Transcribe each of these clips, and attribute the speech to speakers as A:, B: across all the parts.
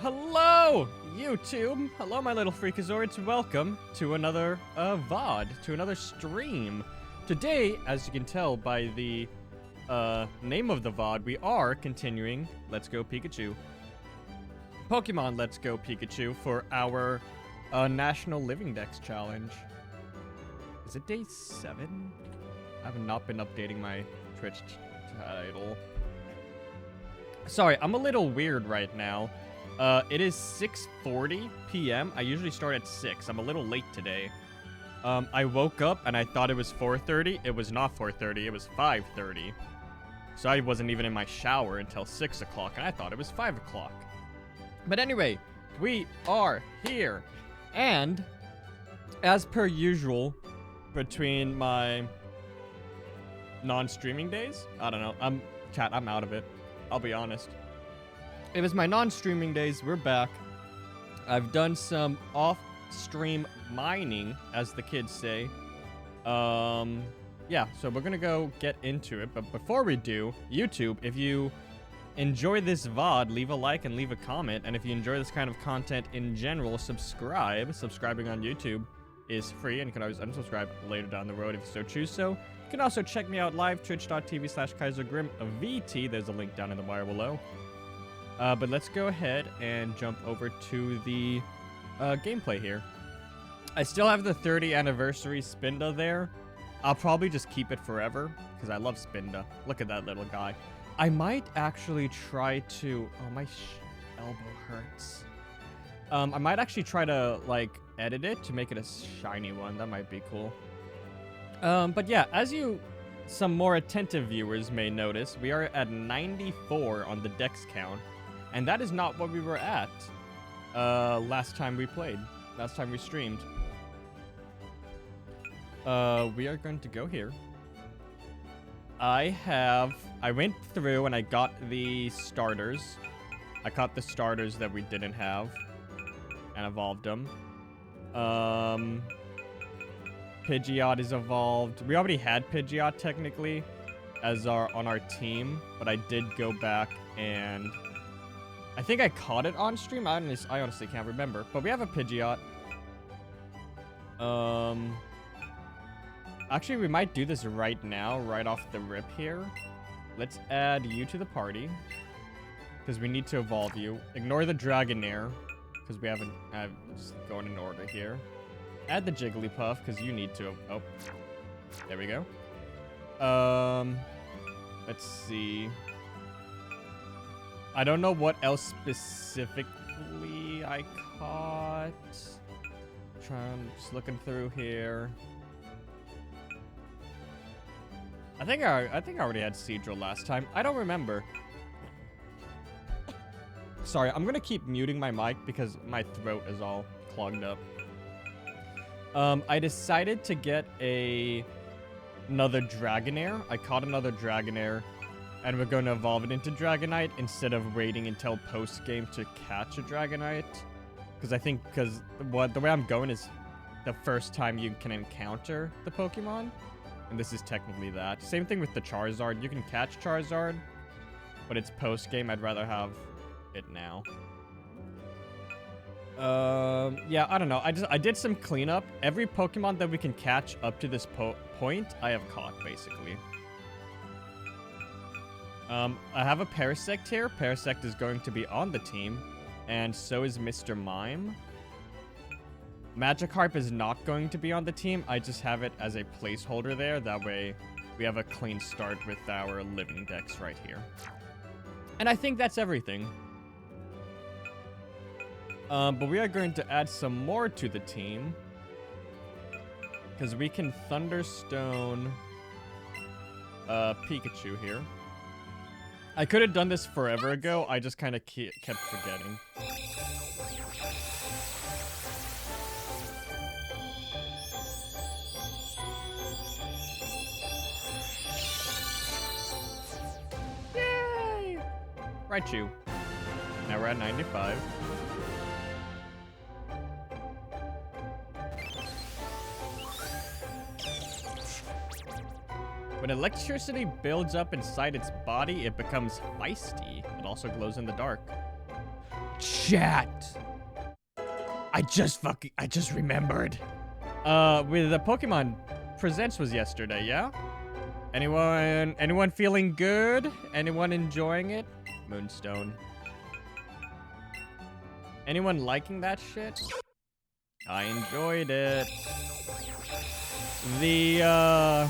A: Hello, YouTube! Hello, my little freakazoids. Welcome to another VOD, to another stream. Today, as you can tell by the name of the VOD, we are continuing Let's Go Pikachu. Pokemon Let's Go Pikachu for our National Living Dex Challenge. Is it day 7? I have not been updating my Twitch title. Sorry, I'm a little weird right now. It is 6:40 p.m. I usually start at 6. I'm a little late today. I woke up and I thought it was 4:30. It was not 4:30. It was 5:30. So I wasn't even in my shower until 6 o'clock, and I thought it was 5 o'clock. But anyway, we are here. And, as per usual, between my non-streaming days, I don't know. Chat, I'm out of it. I'll be honest. It was my non-streaming days. We're back. I've done some off-stream mining, as the kids say. Yeah, so we're gonna go get into it. But before we do, YouTube, if you enjoy this VOD, leave a like and leave a comment. And if you enjoy this kind of content in general, subscribe. Subscribing on YouTube is free, and you can always unsubscribe later down the road if you so choose so. You can also check me out live, twitch.tv/KaiserGrim VT. There's a link down in the wire below. But let's go ahead and jump over to the gameplay here. I still have the 30th anniversary Spinda there. I'll probably just keep it forever, because I love Spinda. Look at that little guy. I might actually try to... Oh, my elbow hurts. I might actually try to, like, edit it to make it a shiny one. That might be cool. But yeah, as some more attentive viewers may notice, we are at 94 on the Dex count. And that is not what we were at last time we played. Last time we streamed. We are going to go here. I went through and I got the starters. I caught the starters that we didn't have. And evolved them. Pidgeot is evolved. We already had Pidgeot technically as on our team. But I did go back and... I think I caught it on stream. I honestly can't remember. But we have a Pidgeot. Actually, we might do this right now, right off the rip here. Let's add you to the party. Because we need to evolve you. Ignore the Dragonair. Because we haven't... just going in order here. Add the Jigglypuff, because you need to... Oh. There we go. Let's see... I don't know what else specifically I caught. Just looking through here. I think I already had Seadrill last time. I don't remember. Sorry, I'm gonna keep muting my mic because my throat is all clogged up. I decided to get another Dragonair. I caught another Dragonair. And we're going to evolve it into Dragonite instead of waiting until post-game to catch a Dragonite. Because I think, the way I'm going is the first time you can encounter the Pokemon. And this is technically that. Same thing with the Charizard. You can catch Charizard, but it's post-game. I'd rather have it now. Yeah, I don't know. I did some cleanup. Every Pokemon that we can catch up to this point, I have caught, basically. I have a Parasect here. Parasect is going to be on the team. And so is Mr. Mime. Magikarp is not going to be on the team. I just have it as a placeholder there. That way, we have a clean start with our Living Dex right here. And I think that's everything. But we are going to add some more to the team. Because we can Thunderstone Pikachu here. I could have done this forever ago. I just kind of kept forgetting. Yay! Raichu. Now we're at 95. When electricity builds up inside its body, it becomes feisty. It also glows in the dark. Chat. I just remembered. With the Pokemon Presents was yesterday, yeah? Anyone feeling good? Anyone enjoying it? Moonstone. Anyone liking that shit? I enjoyed it. The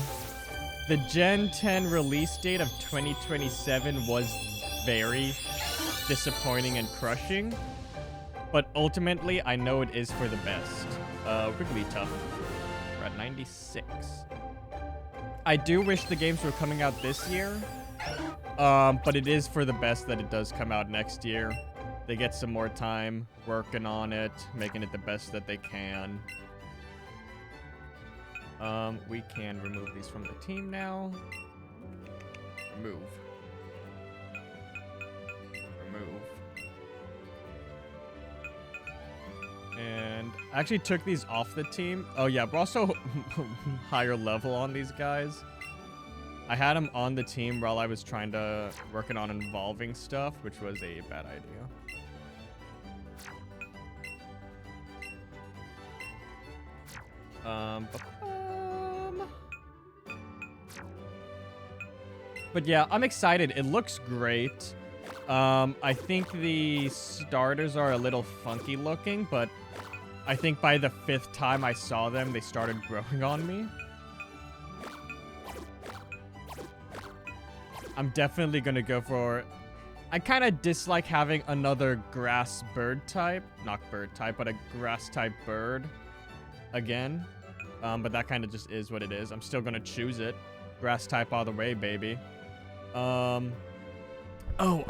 A: Gen 10 release date of 2027 was very disappointing and crushing, but ultimately I know it is for the best. Wigglytuff. We're at 96. I do wish the games were coming out this year, but it is for the best that it does come out next year. They get some more time working on it, making it the best that they can. We can remove these from the team now. Remove. And I actually took these off the team. Oh yeah, we're also higher level on these guys. I had them on the team while I was working on evolving stuff, which was a bad idea. But yeah, I'm excited. It looks great. I think the starters are a little funky looking, but I think by the 5th time I saw them, they started growing on me. I'm definitely gonna go for... I kind of dislike having another grass bird type. Not bird type, but a grass type bird again. But that kind of just is what it is. I'm still gonna choose it. Grass type all the way, baby. Oh,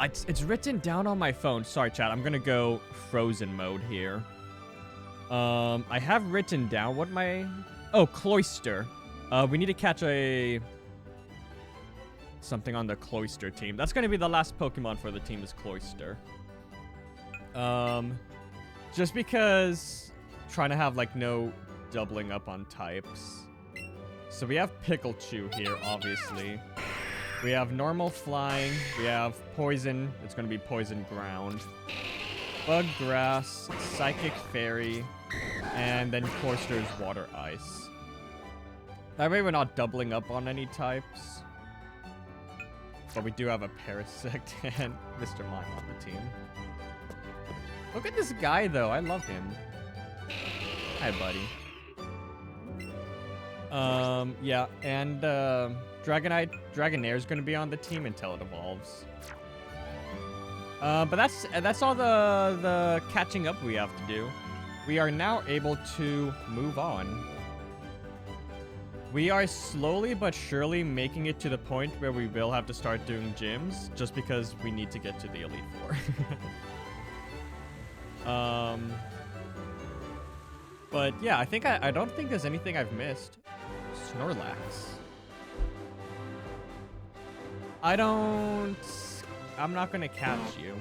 A: it's written down on my phone. Sorry, chat. I'm gonna go frozen mode here. I have written down what my... Oh, Cloyster. We need to catch something on the Cloyster team. That's gonna be the last Pokemon for the team is Cloyster. Just because trying to have, like, no doubling up on types. So we have Pikachu here, obviously. We have normal flying. We have poison. It's going to be poison ground. Bug grass. Psychic fairy. And then Cloyster's water ice. That way we're not doubling up on any types. But we do have a Parasect and Mr. Mime on the team. Look at this guy, though. I love him. Hi, buddy. Yeah, and Dragonair is going to be on the team until it evolves. But that's all the catching up we have to do. We are now able to move on. We are slowly but surely making it to the point where we will have to start doing gyms, just because we need to get to the Elite Four. But yeah, I don't think there's anything I've missed. Snorlax. I'm not gonna catch you.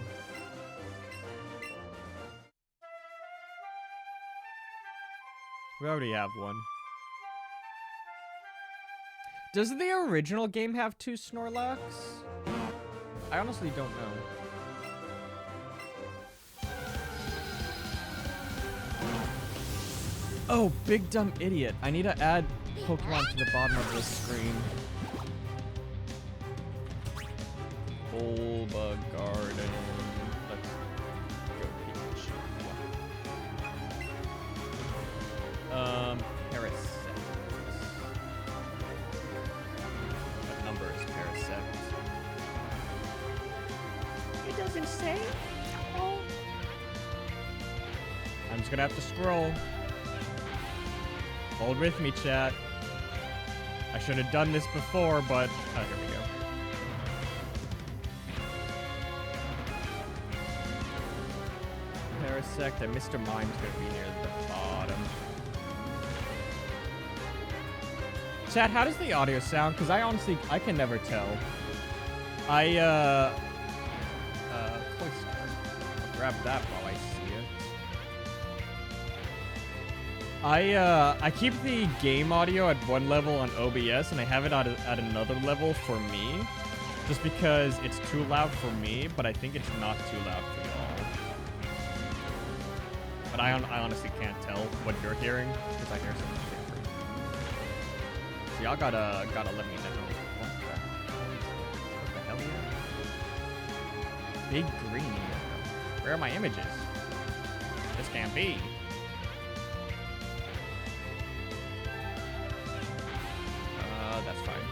A: We already have one. Does the original game have 2 Snorlax? I honestly don't know. Oh, big dumb idiot. I need to add Pokemon to the bottom of this screen. Bulba Garden. Let's go Pikachu. Parasect. What number is Parasect? It doesn't say. Oh. I'm just gonna have to scroll. Hold with me, chat. I should have done this before, but... Oh, here we go. Parasect and Mr. Mime's gonna be near the bottom. Chat, how does the audio sound? Because I honestly, I can never tell. Cloyster. I'll grab that while I see it. I keep the game audio at one level on OBS, and I have it at another level for me, just because it's too loud for me, but I think it's not too loud for y'all. But I honestly can't tell what you're hearing because I hear something different. So y'all gotta let me know. What the hell here? Big green. Where are my images? This can't be. That's fine.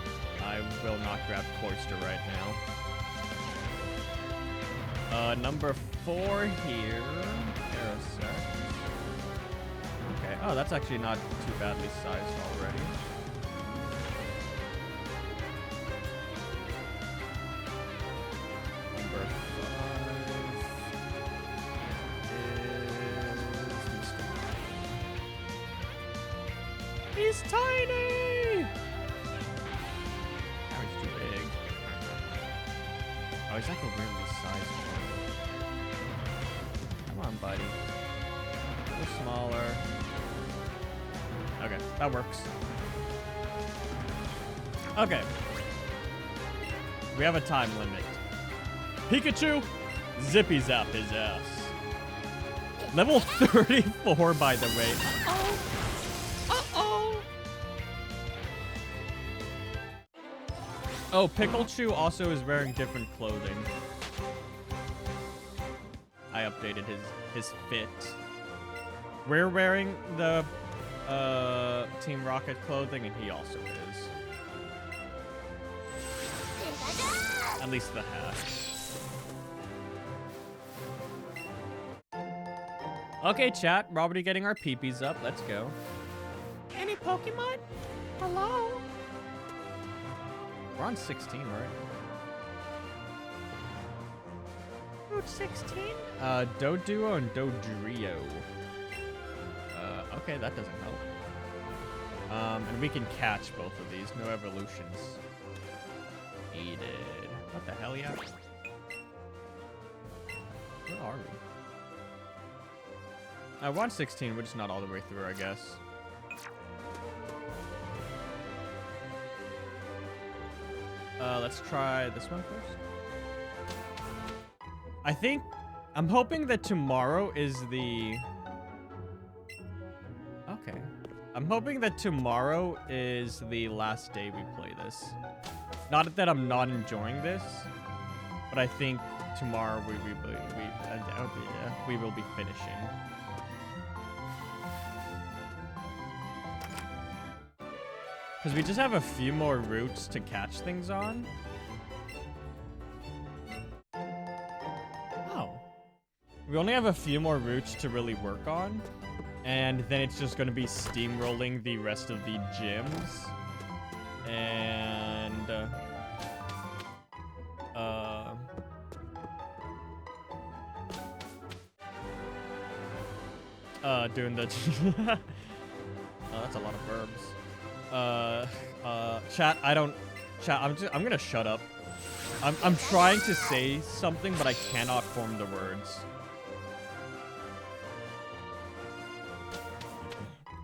A: I will not grab Cloister right now. Number 4 here. Parasect. Okay. Oh, that's actually not too badly sized already. Number 5 is Mr. He's tiny! Now he's too big. Oh, he's like a weirdly sized one. Come on, buddy. A little smaller. Okay, that works. Okay. We have a time limit. Pikachu, zippy zap his ass. Level 34, by the way. Uh-oh. Uh-oh. Oh, Pikachu also is wearing different clothing. I updated his fit. We're wearing the Team Rocket clothing, and he also is. At least the hat. Okay, chat. We're already getting our peepees up. Let's go. Any Pokemon? Hello? We're on 16, right? Route 16? Doduo and Dodrio. Okay, that doesn't help. And we can catch both of these. No evolutions needed. What the hell, yeah? Where are we? We're on 16. We're just not all the way through, I guess. Let's try this one first. I'm hoping that tomorrow is the... Okay. I'm hoping that tomorrow is the last day we play this. Not that I'm not enjoying this, but I think tomorrow we will be finishing. Because we just have a few more routes to catch things on. Oh. We only have a few more routes to really work on. And then it's just going to be steamrolling the rest of the gyms. And... doing the... Oh, that's a lot of verbs. Chat, Chat, I'm gonna shut up. I'm trying to say something, but I cannot form the words.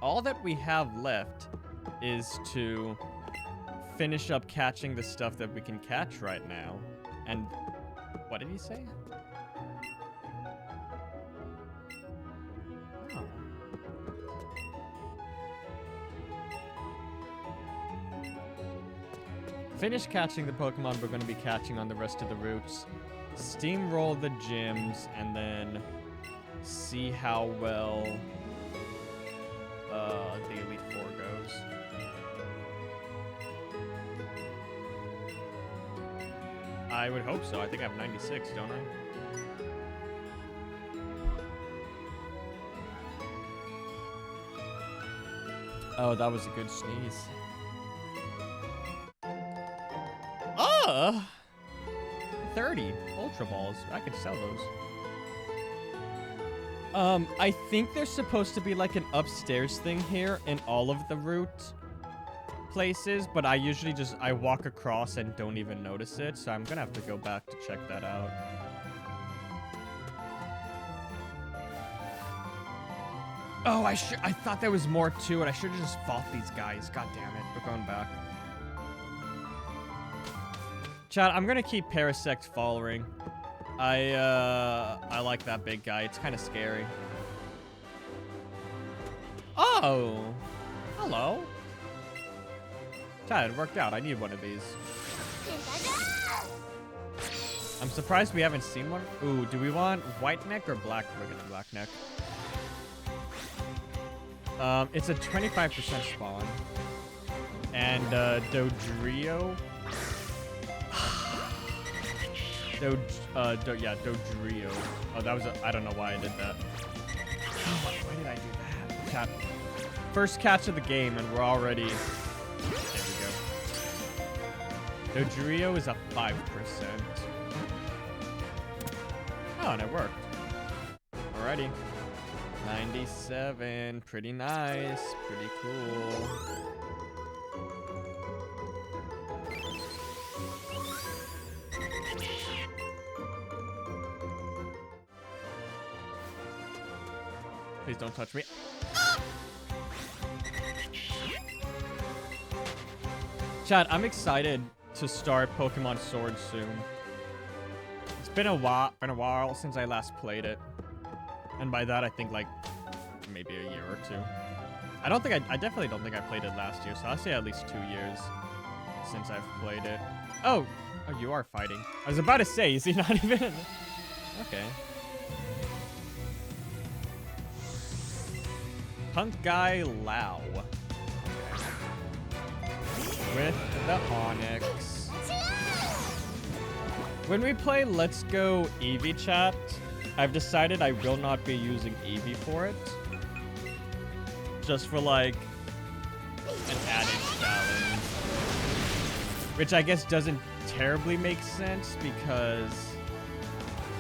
A: All that we have left is to finish up catching the stuff that we can catch right now. And what did he say? Oh. Finish catching the Pokemon we're going to be catching on the rest of the routes. Steamroll the gyms, and then see how well the Elite Four goes. I would hope so. I think I have 96, don't I? Oh, that was a good sneeze. 30 Ultra Balls. I could sell those. I think there's supposed to be like an upstairs thing here in all of the route places, but I usually I walk across and don't even notice it, so I'm gonna have to go back to check that out. Oh, I thought there was more to it. I should have just fought these guys. God damn it. We're going back. Chat, I'm gonna keep Parasect following. I like that big guy. It's kind of scary. Oh, hello. Chat, it worked out. I need one of these. I'm surprised we haven't seen one. Ooh, do we want white neck or black? We're gonna black neck. It's a 25% spawn. And Dodrio. Dodrio. Oh, that was I don't know why I did that. Why did I do that? Chat. First catch of the game, and we're already. There we go. Dodrio is a 5%. Oh, and it worked. Alrighty. 97. Pretty nice. Pretty cool. Please don't touch me. Chat, I'm excited to start Pokemon Sword soon. It's been a while since I last played it. And by that I think like maybe a year or two. I definitely don't think I played it last year, so I'll say at least 2 years since I've played it. Oh, you are fighting. I was about to say, is he not even? Okay. Punk guy Lao. With the Onyx. When we play Let's Go Eevee chat, I've decided I will not be using Eevee for it. Just for like an added challenge. Which I guess doesn't terribly make sense because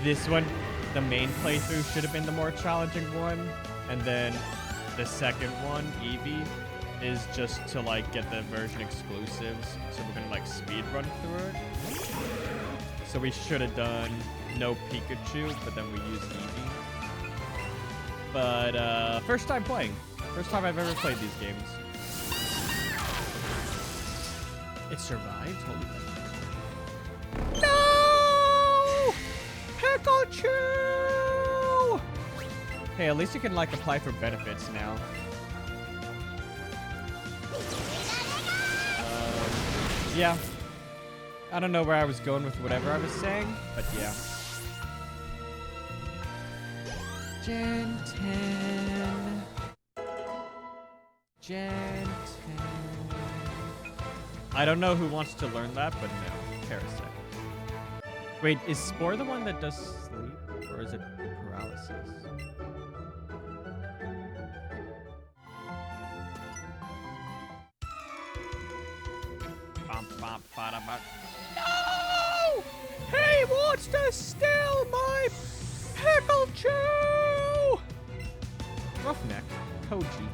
A: this one, the main playthrough should have been the more challenging one. And then the second one, Eevee, is just to like get the version exclusives. So we're gonna like speed run through it. So we should have done no Pikachu, but then we used Eevee. But first time playing. First time I've ever played these games. It survived? Holy shit. No! Pikachu! Hey, at least you can like apply for benefits now. Yeah. I don't know where I was going with whatever I was saying, but yeah. Gen 10. Gen 10. I don't know who wants to learn that, but no. Parasect. Wait, is Spore the one that does sleep? Or is it paralysis? No! He wants to steal my Pikachu! Roughneck. Koji.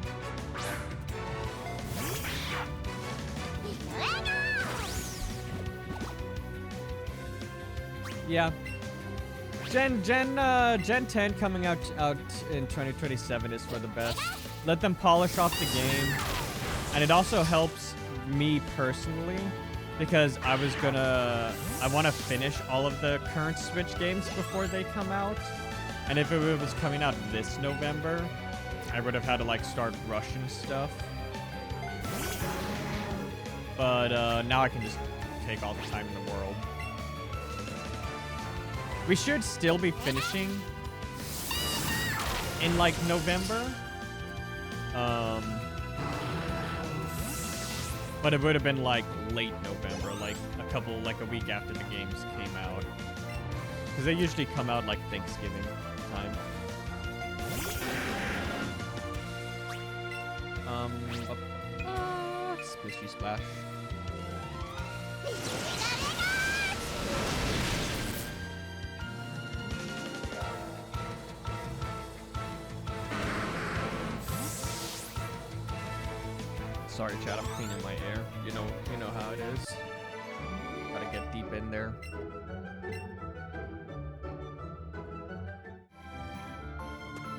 A: Yeah. Gen 10 coming out in 2027 is for the best. Let them polish off the game. And it also helps me personally because I want to finish all of the current Switch games before they come out. And if it was coming out this November, I would have had to like start rushing stuff. But now I can just take all the time in the world. We should still be finishing in like November. But it would have been like late November, like a week after the games came out. Because they usually come out like Thanksgiving time. Splishy splash. Sorry, chat. I'm cleaning my air. You know how it is. Gotta get deep in there.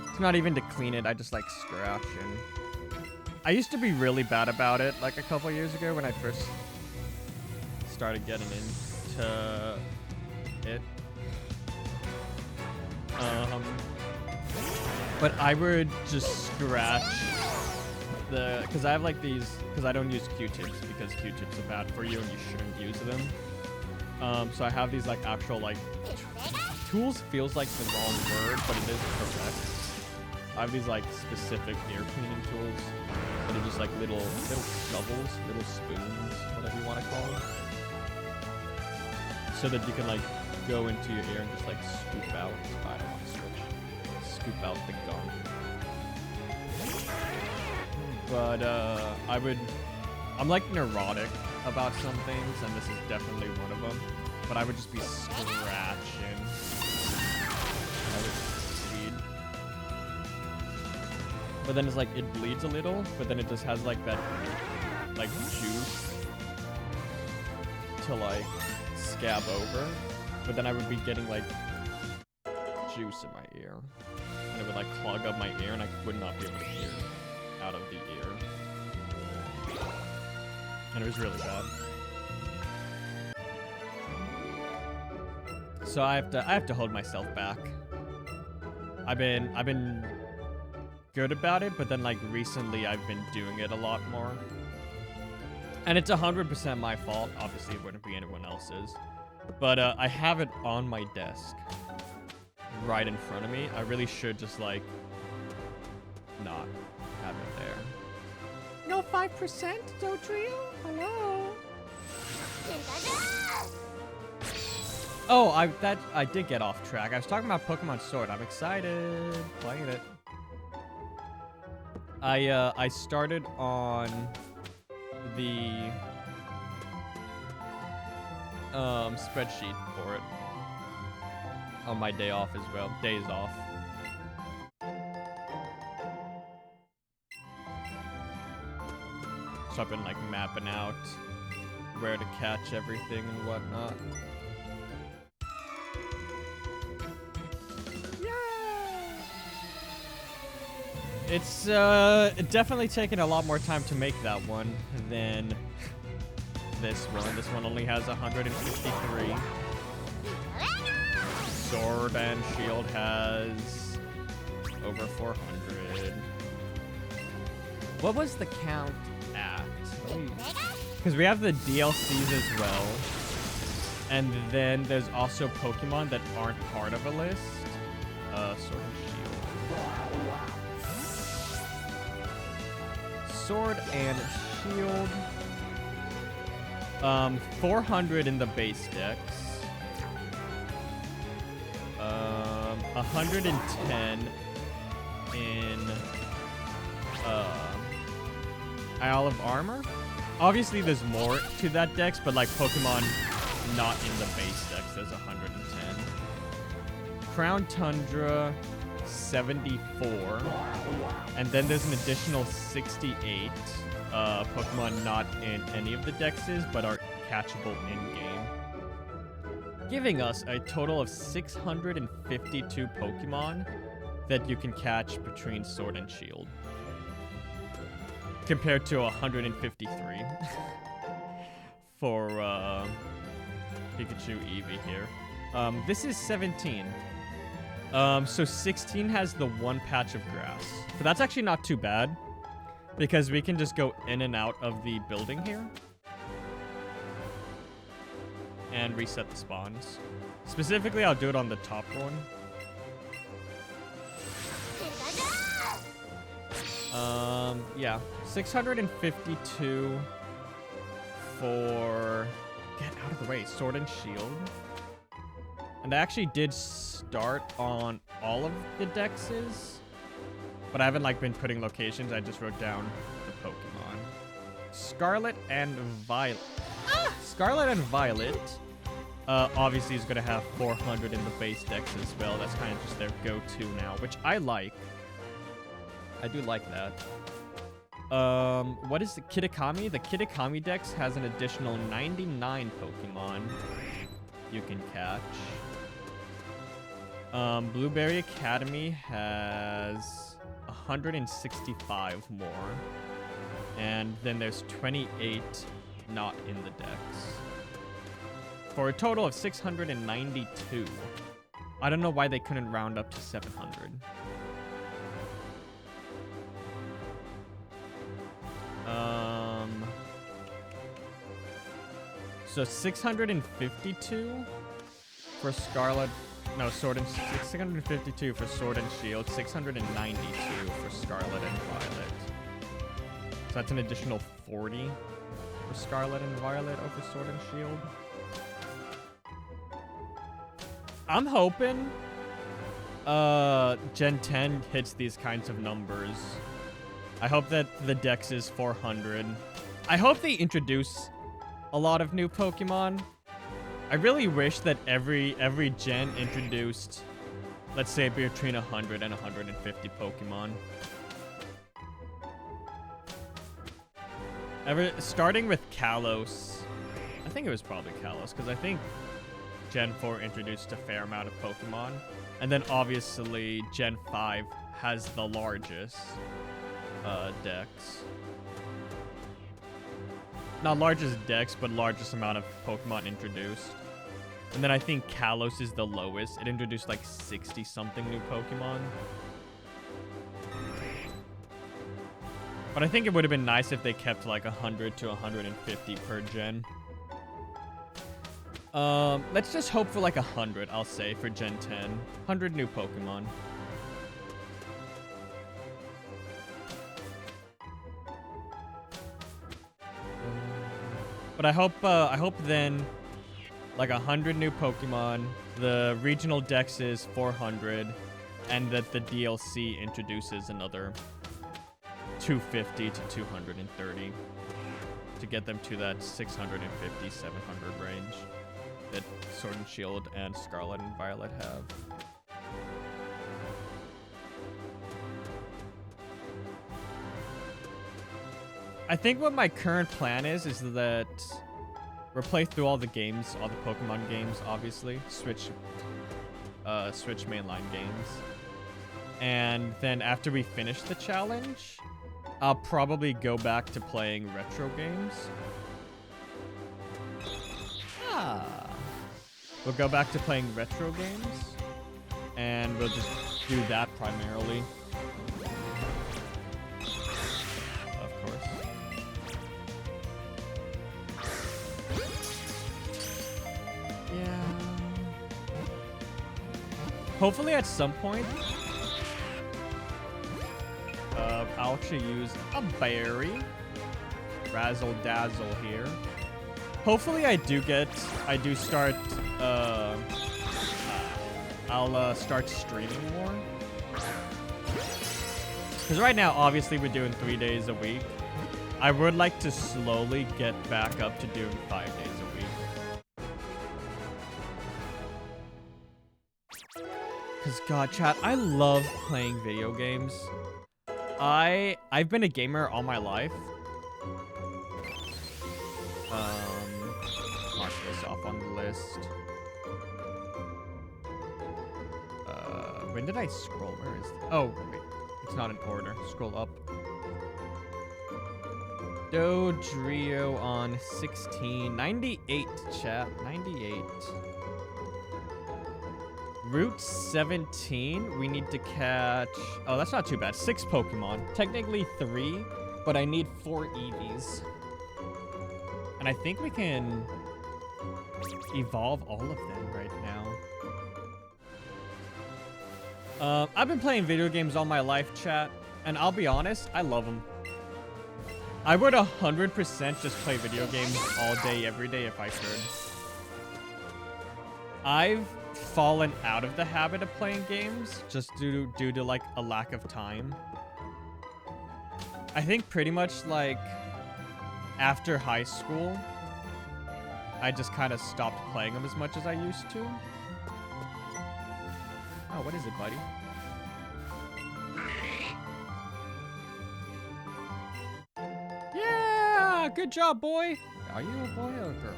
A: It's not even to clean it. I just like scratching. I used to be really bad about it, like a couple years ago when I first started getting into it. But I would just scratch because I have like these, because I don't use Q-tips because Q-tips are bad for you and you shouldn't use them. So I have these like actual like tools feels like the wrong word, but it is correct. I have these like specific ear cleaning tools that are just like little shovels, little spoons, whatever you want to call them, so that you can like go into your ear and just like scoop out. I don't want to switch. Scoop out the gum. But I'm like neurotic about some things, and this is definitely one of them. But I would just be scratching. I would bleed. But then it's like, it bleeds a little, but then it just has like that, like juice to like scab over. But then I would be getting like juice in my ear. And it would like clog up my ear and I would not be able to hear out of the ear. And it was really bad. So I have to hold myself back. I've been good about it, but then like recently I've been doing it a lot more. And it's 100% my fault. Obviously it wouldn't be anyone else's. But I have it on my desk right in front of me. I really should just like not have it there. No 5%, Dotrio? Hello? Oh, I did get off track. I was talking about Pokemon Sword. I'm excited playing it. I started on the spreadsheet for it on my day off as well. Days off. So I've been like mapping out where to catch everything and whatnot. It's definitely taken a lot more time to make that one than this one. This one only has 153. Sword and Shield has over 400. What was the count at? Because we have the DLCs as well. And then there's also Pokemon that aren't part of a list. Sword and Shield. Sword and Shield. 400 in the base decks. 110 in Isle of Armor. Obviously, there's more to that dex, but like Pokemon not in the base dex, there's 110. Crown Tundra, 74. And then there's an additional 68 Pokemon not in any of the dexes, but are catchable in-game. Giving us a total of 652 Pokemon that you can catch between Sword and Shield. Compared to 153 for Pikachu Eevee here. This is 17. So 16 has the one patch of grass. So that's actually not too bad, because we can just go in and out of the building here and reset the spawns. Specifically, I'll do it on the top one. Yeah, 652 for... Get out of the way, Sword and Shield. And I actually did start on all of the dexes, but I haven't like been putting locations. I just wrote down the Pokemon. Scarlet and Violet. Scarlet and Violet obviously is going to have 400 in the base dex as well. That's kind of just their go-to now, which I like. I do like that. What is the Kitakami? The Kitakami dex has an additional 99 Pokemon you can catch. Blueberry Academy has 165 more. And then there's 28 not in the dex. For a total of 692. I don't know why they couldn't round up to 700. So 652 for Scarlet. No, Sword and 652 for Sword and Shield. 692 for Scarlet and Violet. So that's an additional 40 for Scarlet and Violet over Sword and Shield. I'm hoping Gen 10 hits these kinds of numbers. I hope that the dex is 400. I hope they introduce a lot of new Pokemon. I really wish that every gen introduced, let's say, between 100 and 150 Pokemon. Starting with Kalos. I think it was probably Kalos, because I think Gen 4 introduced a fair amount of Pokemon. And then obviously Gen 5 has the largest dex. Not largest dex, but largest amount of Pokemon introduced. And then I think Kalos is the lowest. It introduced like 60-something new Pokemon. But I think it would have been nice if they kept like 100 to 150 per gen. Let's just hope for like 100, I'll say, for Gen 10. 100 new Pokemon. But I hope then, like 100 new Pokemon, the regional dex is 400, and that the DLC introduces another 250 to 230 to get them to that 650, 700 range that Sword and Shield and Scarlet and Violet have. I think what my current plan is that we'll play through all the games, all the Pokemon games, obviously. Switch mainline games. And then after we finish the challenge, I'll probably go back to playing retro games. We'll go back to playing retro games. And we'll just do that primarily. Hopefully at some point, I'll actually use a berry. Razzle dazzle here. Hopefully I start, I'll start streaming more. Because right now, obviously, we're doing 3 days a week. I would like to slowly get back up to doing 5 days a week. Because, God, chat, I love playing video games. I've been a gamer all my life. Mark this off on the list. When did I scroll? Where is it? Oh, wait. It's not in order. Scroll up. Dodrio on 16. 98, chat. 98. Route 17, we need to catch... Oh, that's not too bad. 6 Pokemon. Technically 3, but I need 4 Eevees. And I think we can evolve all of them right now. I've been playing video games all my life, chat. And I'll be honest, I love them. I would 100% just play video games all day, every day if I could. I've fallen out of the habit of playing games just due to like a lack of time. I think pretty much like after high school, I just kind of stopped playing them as much as I used to. Oh, what is it, buddy? Yeah, good job, boy. Are you a boy or a girl?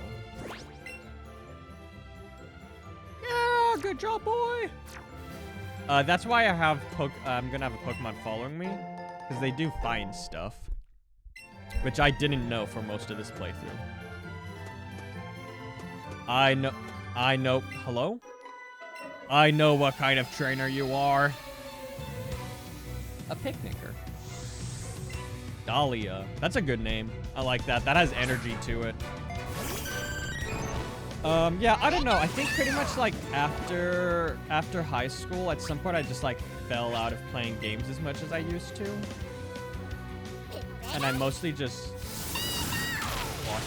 A: Yeah, good job, boy. That's why I have I'm gonna have a Pokemon following me, because they do find stuff, which I didn't know for most of this playthrough. I know. Hello? I know what kind of trainer you are. A picnicker. Dahlia. That's a good name. I like that. That has energy to it. Yeah, I don't know. I think pretty much like after high school, at some point I just like fell out of playing games as much as I used to. And I mostly just watch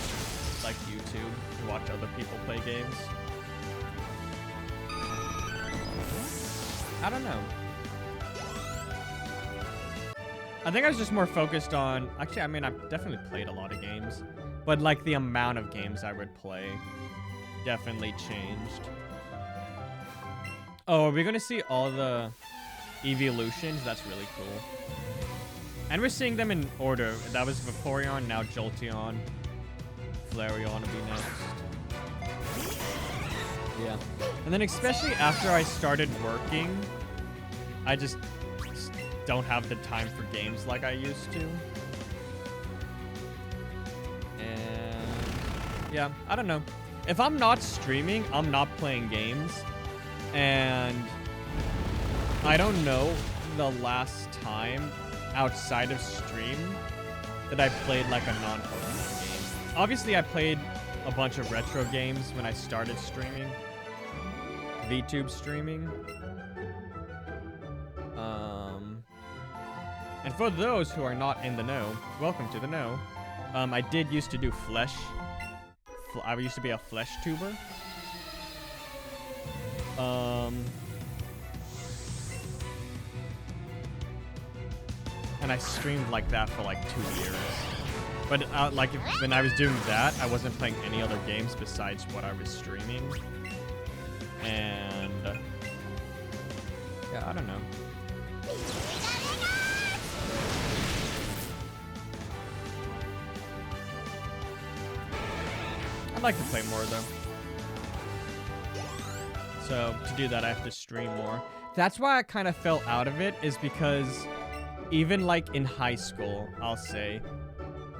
A: like YouTube and watch other people play games. I don't know. I think I was just more focused on... Actually, I mean, I've definitely played a lot of games. But, like, the amount of games I would play definitely changed. Oh, are we going to see all the evolutions? That's really cool. And we're seeing them in order. That was Vaporeon, now Jolteon. Flareon will be next. Yeah. And then especially after I started working, I just don't have the time for games like I used to. And yeah, I don't know. If I'm not streaming, I'm not playing games. And I don't know the last time outside of stream that I played like a non-Pokemon game. Obviously, I played a bunch of retro games when I started streaming. VTube streaming. And for those who are not in the know, welcome to the know. I did used to do flesh. I used to be a flesh tuber. And I streamed like that for like 2 years. But like when I was doing that, I wasn't playing any other games besides what I was streaming. And yeah, I don't know. I'd like to play more though. So to do that, I have to stream more. That's why I kind of fell out of it, is because even like in high school, I'll say,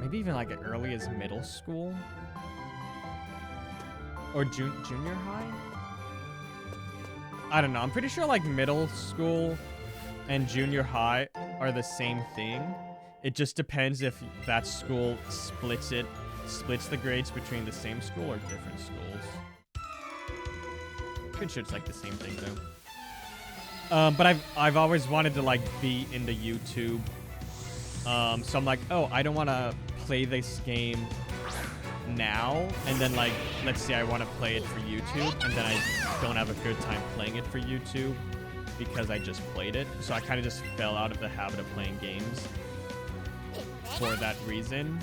A: maybe even like as early as middle school or junior high. I don't know. I'm pretty sure like middle school and junior high are the same thing. It just depends if that school splits the grades between the same school or different schools. Pretty sure it's like the same thing though. But I've always wanted to like be into YouTube. So I'm like, oh, I don't want to play this game now, and then like, let's say I want to play it for YouTube, and then I don't have a good time playing it for YouTube because I just played it. So I kind of just fell out of the habit of playing games for that reason.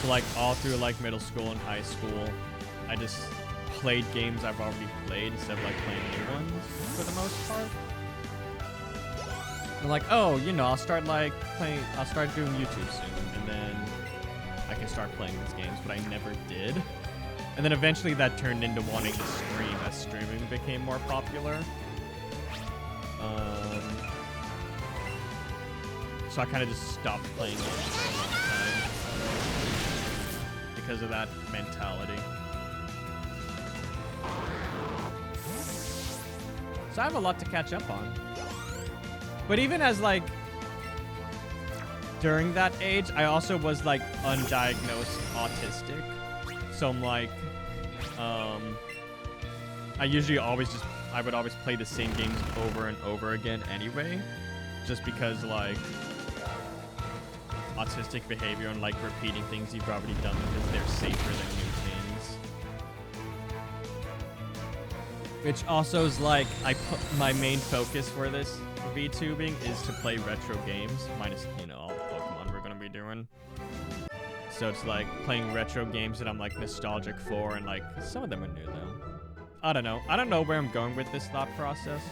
A: So like all through like middle school and high school, I just played games I've already played instead of like playing new ones for the most part. I'm like, oh, you know, I'll start doing YouTube soon, and then I can start playing these games, but I never did. And then eventually that turned into wanting to stream as streaming became more popular. So I kind of just stopped playing games for a long time because of that mentality. So I have a lot to catch up on. But even as like during that age, I also was like undiagnosed autistic. So I'm like, I would always play the same games over and over again anyway, just because like autistic behavior and like repeating things you've already done because they're safer than new things. Which also is like, my main focus for this VTubing is to play retro games, minus, you know, all the Pokemon we're gonna be doing. So it's like playing retro games that I'm like nostalgic for, and like some of them are new though. I don't know. I don't know where I'm going with this thought process.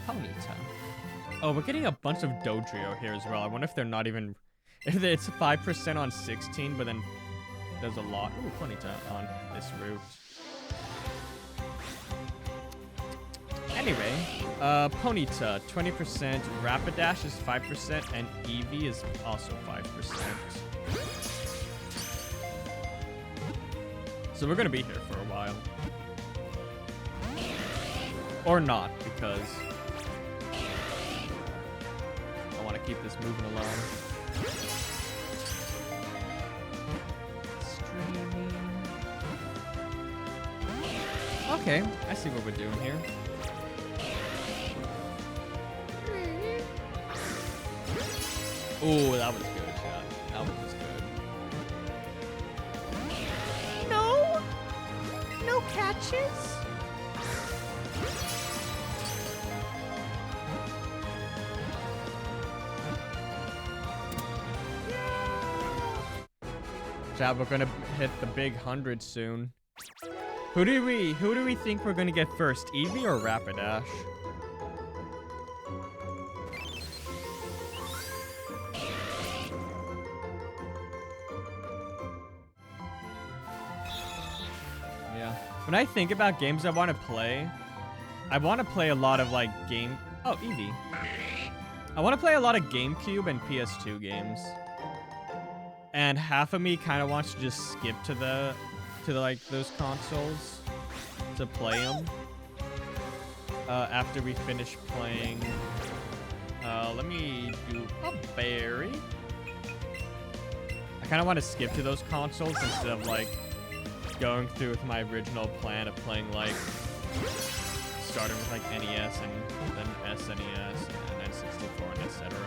A: Ponyta. Oh, we're getting a bunch of Dodrio here as well. I wonder if they're not even... If it's 5% on 16, but then there's a lot... Ooh, Ponyta on this route. Anyway, Ponyta, 20%, Rapidash is 5%, and Eevee is also 5%. So we're gonna be here for a while. Or not, because I want to Gotta keep this moving along. Streaming. Okay, I see what we're doing here. Oh, that was good, yeah. That one was good. No? No catches? Chat, we're gonna hit the big 100 soon. Who do we think we're gonna get first, Eevee or Rapidash? Yeah. When I think about games I want to play a lot of like Oh, Eevee. I want to play a lot of GameCube and PS2 games. And half of me kind of wants to just skip to the like those consoles to play them after we finish playing. Let me do a berry. I kind of want to skip to those consoles instead of like going through with my original plan of playing like starting with like NES and then SNES and then 64 and etc.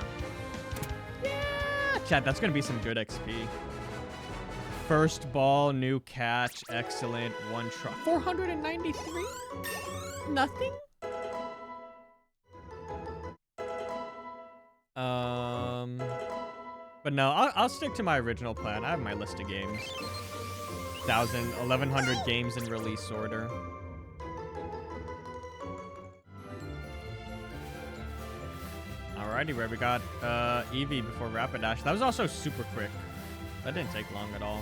A: Yeah, chat, that's gonna be some good XP. First ball, new catch, excellent, one try. 493? Nothing? But no, I'll stick to my original plan. I have my list of games. 1,100 games in release order. Alrighty, where we got Eevee before Rapidash. That was also super quick. That didn't take long at all.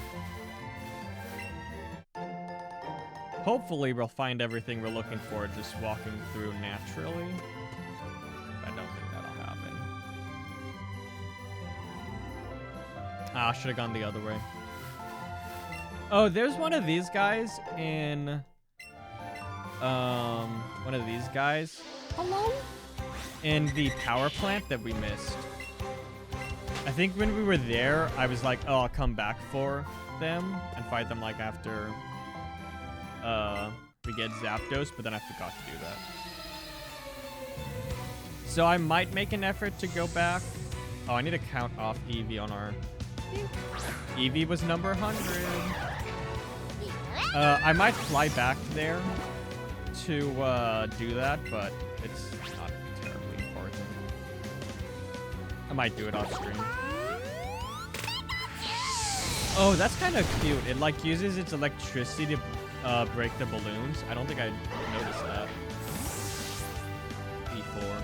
A: Hopefully we'll find everything we're looking for just walking through naturally. I don't think that'll happen. Ah, I should have gone the other way. Oh, there's one of these guys in... one of these guys. Hello? In the power plant that we missed. I think when we were there, I was like, oh, I'll come back for them and fight them like after we get Zapdos, but then I forgot to do that. So I might make an effort to go back. Oh, I need to count off Eevee on our... Eevee was number 100. I might fly back there to do that, but it's not terribly important. I might do it off screen. Oh, that's kind of cute. It like uses its electricity to break the balloons. I don't think I noticed that before.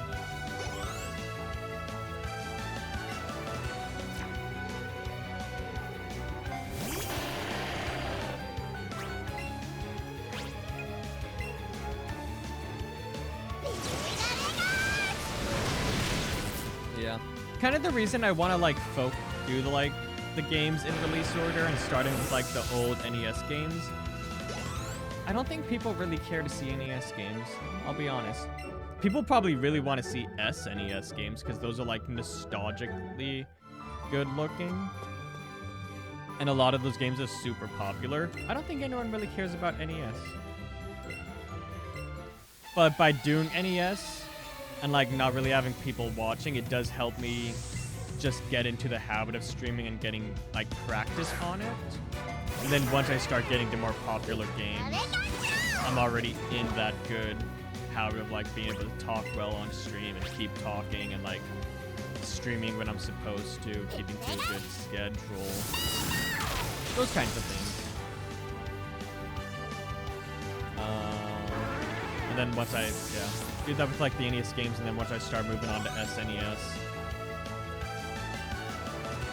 A: Yeah. Kind of the reason I want to like do the games in release order and starting with like the old NES games. I don't think people really care to see NES games. I'll be honest. People probably really want to see SNES games because those are like nostalgically good looking. And a lot of those games are super popular. I don't think anyone really cares about NES. But by doing NES and like not really having people watching, it does help me just get into the habit of streaming and getting like practice on it. And then once I start getting to more popular games, I'm already in that good habit of like being able to talk well on stream and keep talking and like streaming when I'm supposed to, keeping to a good schedule. Those kinds of things. And then once I, do that with like the NES games, and then once I start moving on to SNES,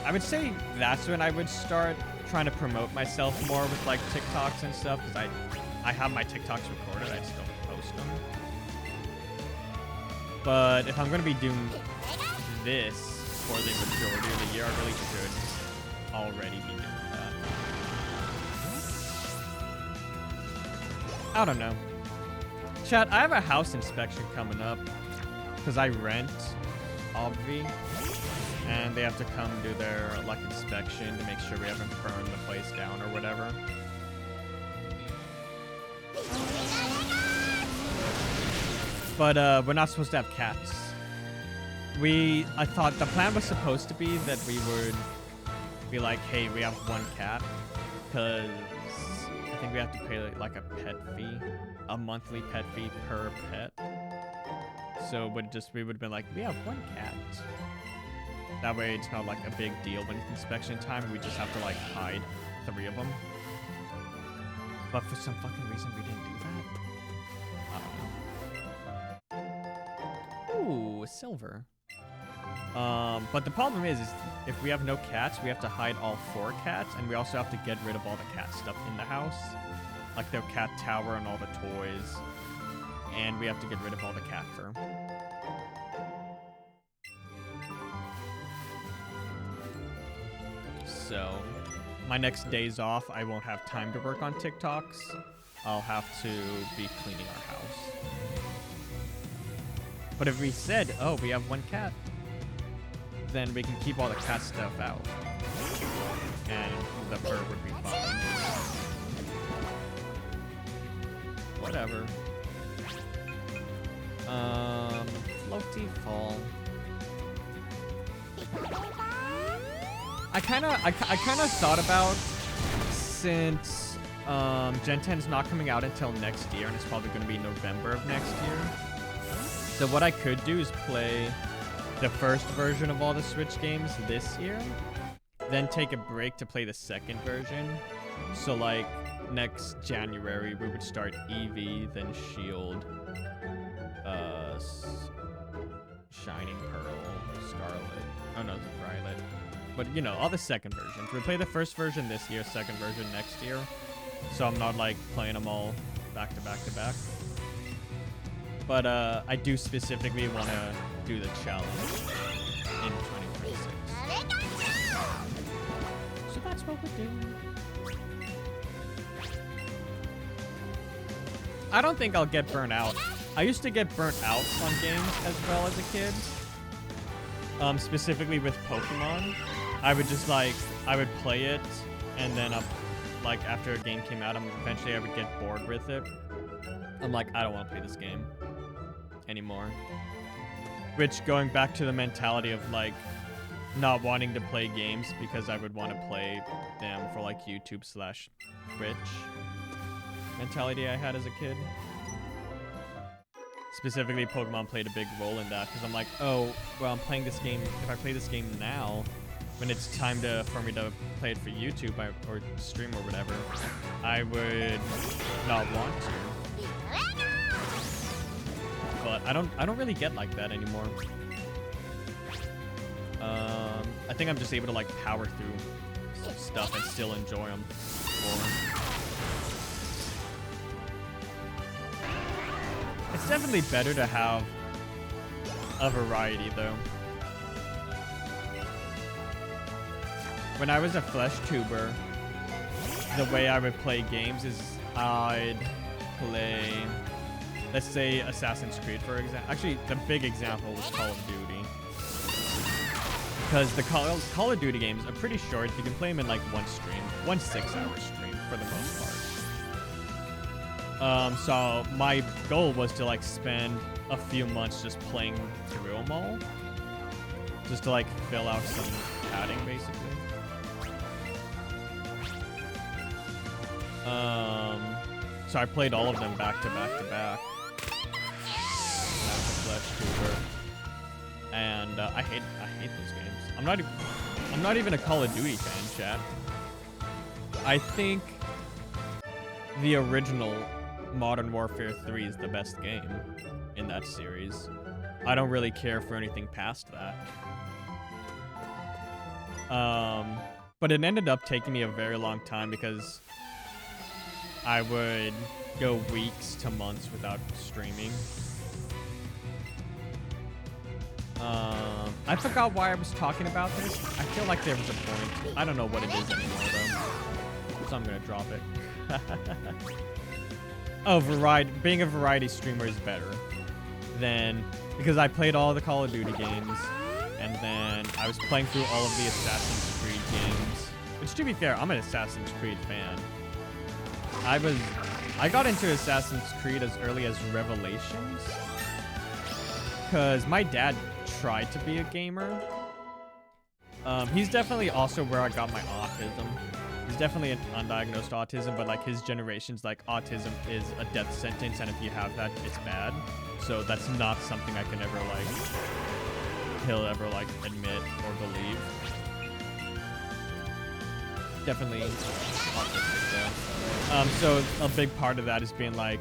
A: I would say that's when I would start trying to promote myself more with like TikToks and stuff, because I have my TikToks recorded, I just don't post them. But if I'm going to be doing this for the majority of the year, I really should already be doing that. I don't know. Chat, I have a house inspection coming up because I rent obvi. And they have to come do their like inspection to make sure we haven't burned the place down or whatever. But we're not supposed to have cats. I thought the plan was supposed to be that we would be like, hey, we have one cat, because I think we have to pay like a pet fee, a monthly pet fee per pet. So we would have been like, we have one cat. That way it's not like a big deal when it's inspection time. We just have to like hide 3 of them. But for some fucking reason we didn't do that. I don't know. Ooh, silver. But the problem is if we have no cats, we have to hide all 4 cats, and we also have to get rid of all the cat stuff in the house. Like their cat tower and all the toys. And we have to get rid of all the cat fur. So, my next days off, I won't have time to work on TikToks. I'll have to be cleaning our house. But if we said, oh, we have 1 cat, then we can keep all the cat stuff out. And the fur would be fine. Whatever. Floaty fall. I kind of thought about, since Gen 10 is not coming out until next year, and it's probably going to be November of next year. So what I could do is play the first version of all the Switch games this year, then take a break to play the second version. So like next January we would start Eevee, then Shield, Shining Pearl, Scarlet. Oh no, it's Violet. But you know, all the second versions. We play the first version this year, second version next year. So I'm not like playing them all back to back to back. But I do specifically want to do the challenge in 2026. So that's what we're doing. I don't think I'll get burnt out. I used to get burnt out on games as well as a kid. Specifically with Pokemon. I would just like, I would play it, and then like after a game came out, eventually I would get bored with it. I'm like, I don't want to play this game anymore. Which, going back to the mentality of like not wanting to play games because I would want to play them for like YouTube/Twitch mentality I had as a kid. Specifically, Pokemon played a big role in that, because I'm like, oh, well, I'm playing this game. If I play this game now, when it's time for me to play it for YouTube or stream or whatever, I would not want to. But I don't really get like that anymore. I think I'm just able to like power through stuff and still enjoy them more. It's definitely better to have a variety, though. When I was a flesh tuber, the way I would play games is I'd play, let's say, Assassin's Creed, for example. Actually, the big example was Call of Duty. Because the Call of Duty games are pretty short. You can play them in like one 6-hour stream for the most part. So my goal was to like spend a few months just playing through them all. Just to like fill out some padding, basically. So I played all of them back to back to back. And I was a flesh tuber. And I hate those games. I'm not even a Call of Duty fan, chat. I think the original Modern Warfare 3 is the best game in that series. I don't really care for anything past that. But it ended up taking me a very long time because I would go weeks to months without streaming. I forgot why I was talking about this. I feel like there was a point. I don't know what it is anymore, though. So I'm gonna drop it. Oh, being a variety streamer is better than, because I played all the Call of Duty games. I was playing through all of the Assassin's Creed games. Which, to be fair, I'm an Assassin's Creed fan. I got into Assassin's Creed as early as Revelations. Because my dad tried to be a gamer. He's definitely also where I got my autism. He's definitely an undiagnosed autism, but like his generation's like autism is a death sentence, and if you have that, it's bad. So that's not something I can ever like, he'll ever like admit or believe. Definitely autistic though. So a big part of that is being like,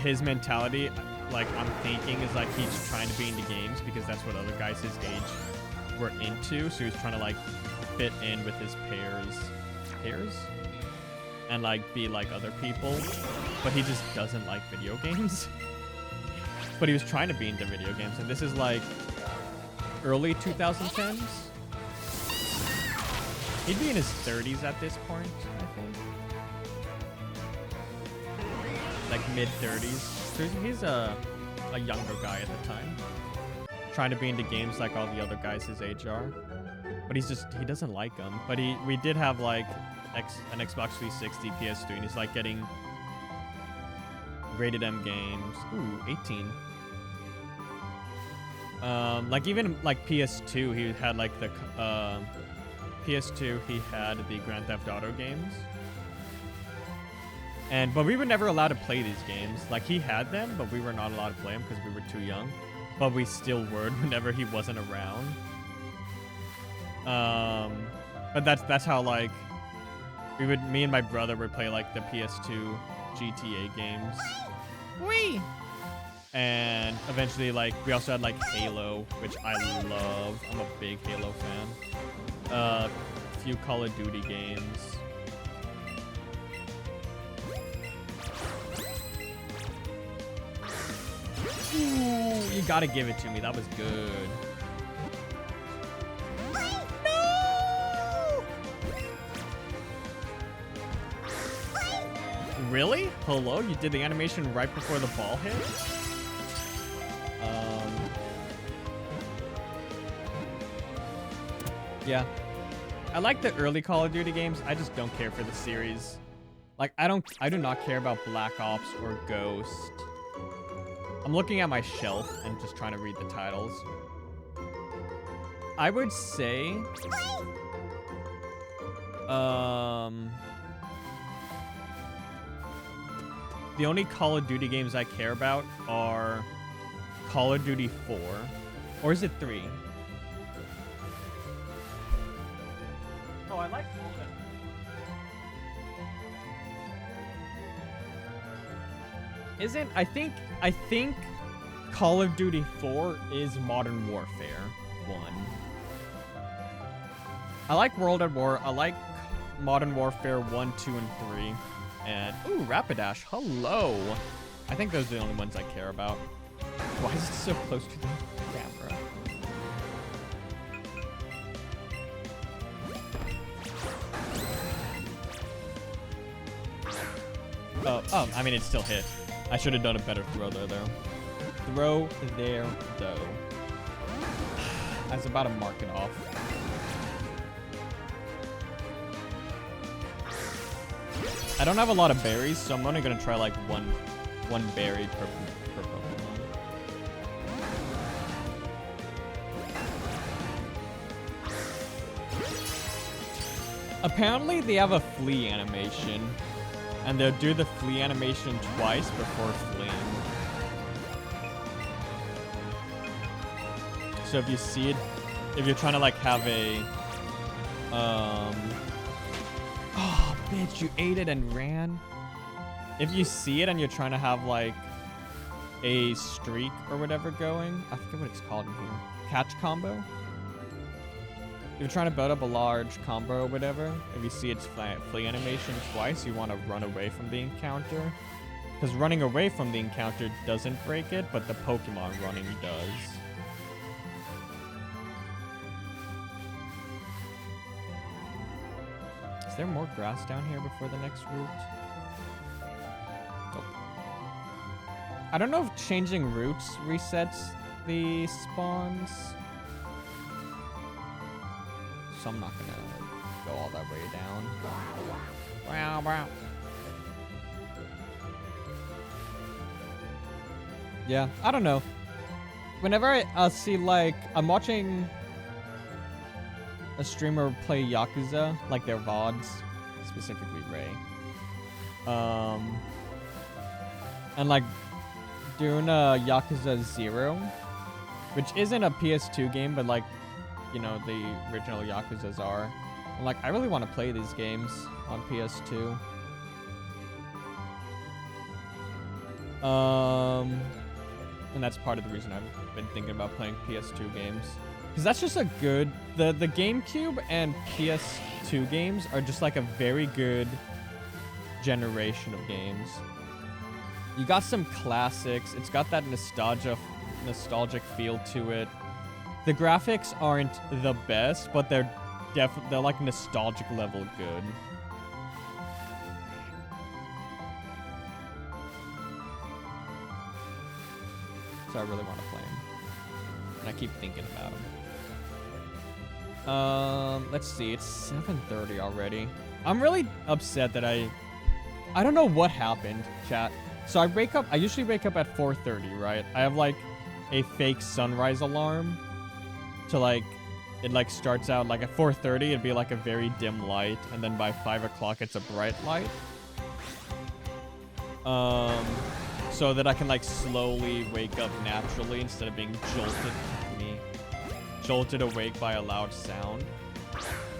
A: his mentality, like I'm thinking is like he's trying to be into games because that's what other guys his age were into. So he's trying to like fit in with his peers and like be like other people, but he just doesn't like video games. But he was trying to be into video games, and this is like early 2010s. He'd be in his 30s at this point, I think. Like mid 30s. So he's a younger guy at the time, trying to be into games like all the other guys his age are. But he doesn't like them. But we did have like an Xbox 360, PS3, and he's like getting rated M games. Ooh, 18. Like even like PS2, he had like the PS2, he had the Grand Theft Auto games. But we were never allowed to play these games. Like he had them, but we were not allowed to play them because we were too young. But we still were whenever he wasn't around. But that's how like me and my brother would play like the PS2 GTA games. Whee! And eventually like we also had like Halo, which I love. I'm a big Halo fan. A few Call of Duty games. Ooh, you gotta give it to me. That was good. Really? Hello? You did the animation right before the ball hit? Yeah. I like the early Call of Duty games. I just don't care for the series. Like, I do not care about Black Ops or Ghost. I'm looking at my shelf and just trying to read the titles. I would say... the only Call of Duty games I care about are Call of Duty 4. Or is it 3? Oh, I like all of them. I think Call of Duty 4 is Modern Warfare 1. I like World at War. I like Modern Warfare 1, 2, and 3. And, ooh, Rapidash, hello. I think those are the only ones I care about. Why is it so close to the camera? Oh, I mean, it still hit. I should have done a better throw there, though. Throw there, though. I was about to mark it off. I don't have a lot of berries, so I'm only gonna try like one berry per Pokemon. Apparently they have a flea animation, and they'll do the flea animation twice before fleeing. So if you see it, if you're trying to like have a oh, bitch, you ate it and ran. If you see it and you're trying to have like a streak or whatever going, I forget what it's called in here. Catch combo? If you're trying to build up a large combo or whatever, if you see its flea animation twice, you want to run away from the encounter. Because running away from the encounter doesn't break it, but the Pokemon running does. Is there more grass down here before the next route? Nope. I don't know if changing routes resets the spawns. so I'm not gonna go all that way down. Wow, wow. Yeah, I don't know. Whenever I see, like, I'm watching a streamer play Yakuza, like their VODs, specifically Ray. And like doing Yakuza 0, which isn't a PS2 game, but like, you know, the original Yakuzas are. I'm like, I really want to play these games on PS2. And that's part of the reason I've been thinking about playing PS2 games. Because that's just a good... The GameCube and PS2 games are just like a very good generation of games. You got some classics. It's got that nostalgic feel to it. The graphics aren't the best, but they're like nostalgic level good. So I really want to play them. And I keep thinking about them. Let's see. It's 7:30 already. I'm really upset that I don't know what happened, chat. So I usually wake up at 4:30, right? I have like a fake sunrise alarm to like, it like starts out like at 4:30, it'd be like a very dim light. And then by 5 o'clock, it's a bright light. So that I can like slowly wake up naturally instead of being jolted awake by a loud sound.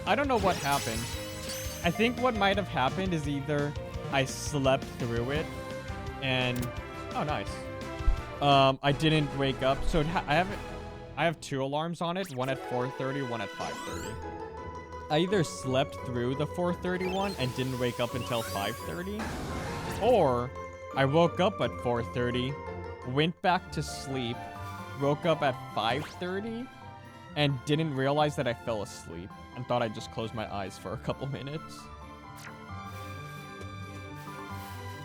A: I don't know what happened. I think what might have happened is either I slept through it and oh nice. I didn't wake up. So I have 2 alarms on it, one at 4:30, one at 5:30. I either slept through the 4:30 one and didn't wake up until 5:30, or I woke up at 4:30, went back to sleep, woke up at 5:30, and didn't realize that I fell asleep and thought I just closed my eyes for a couple minutes.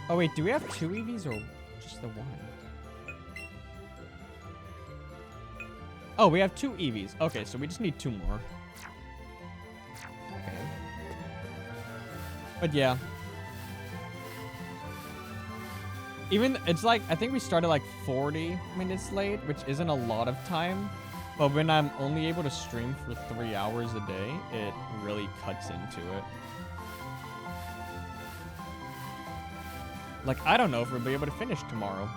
A: Oh wait, do we have 2 EVs or just the 1? Oh, we have 2 EVs. Okay, so we just need 2 more. Okay. But yeah. Even, it's like, I think we started like 40 minutes late, which isn't a lot of time. But when I'm only able to stream for 3 hours a day, it really cuts into it. Like, I don't know if we'll be able to finish tomorrow.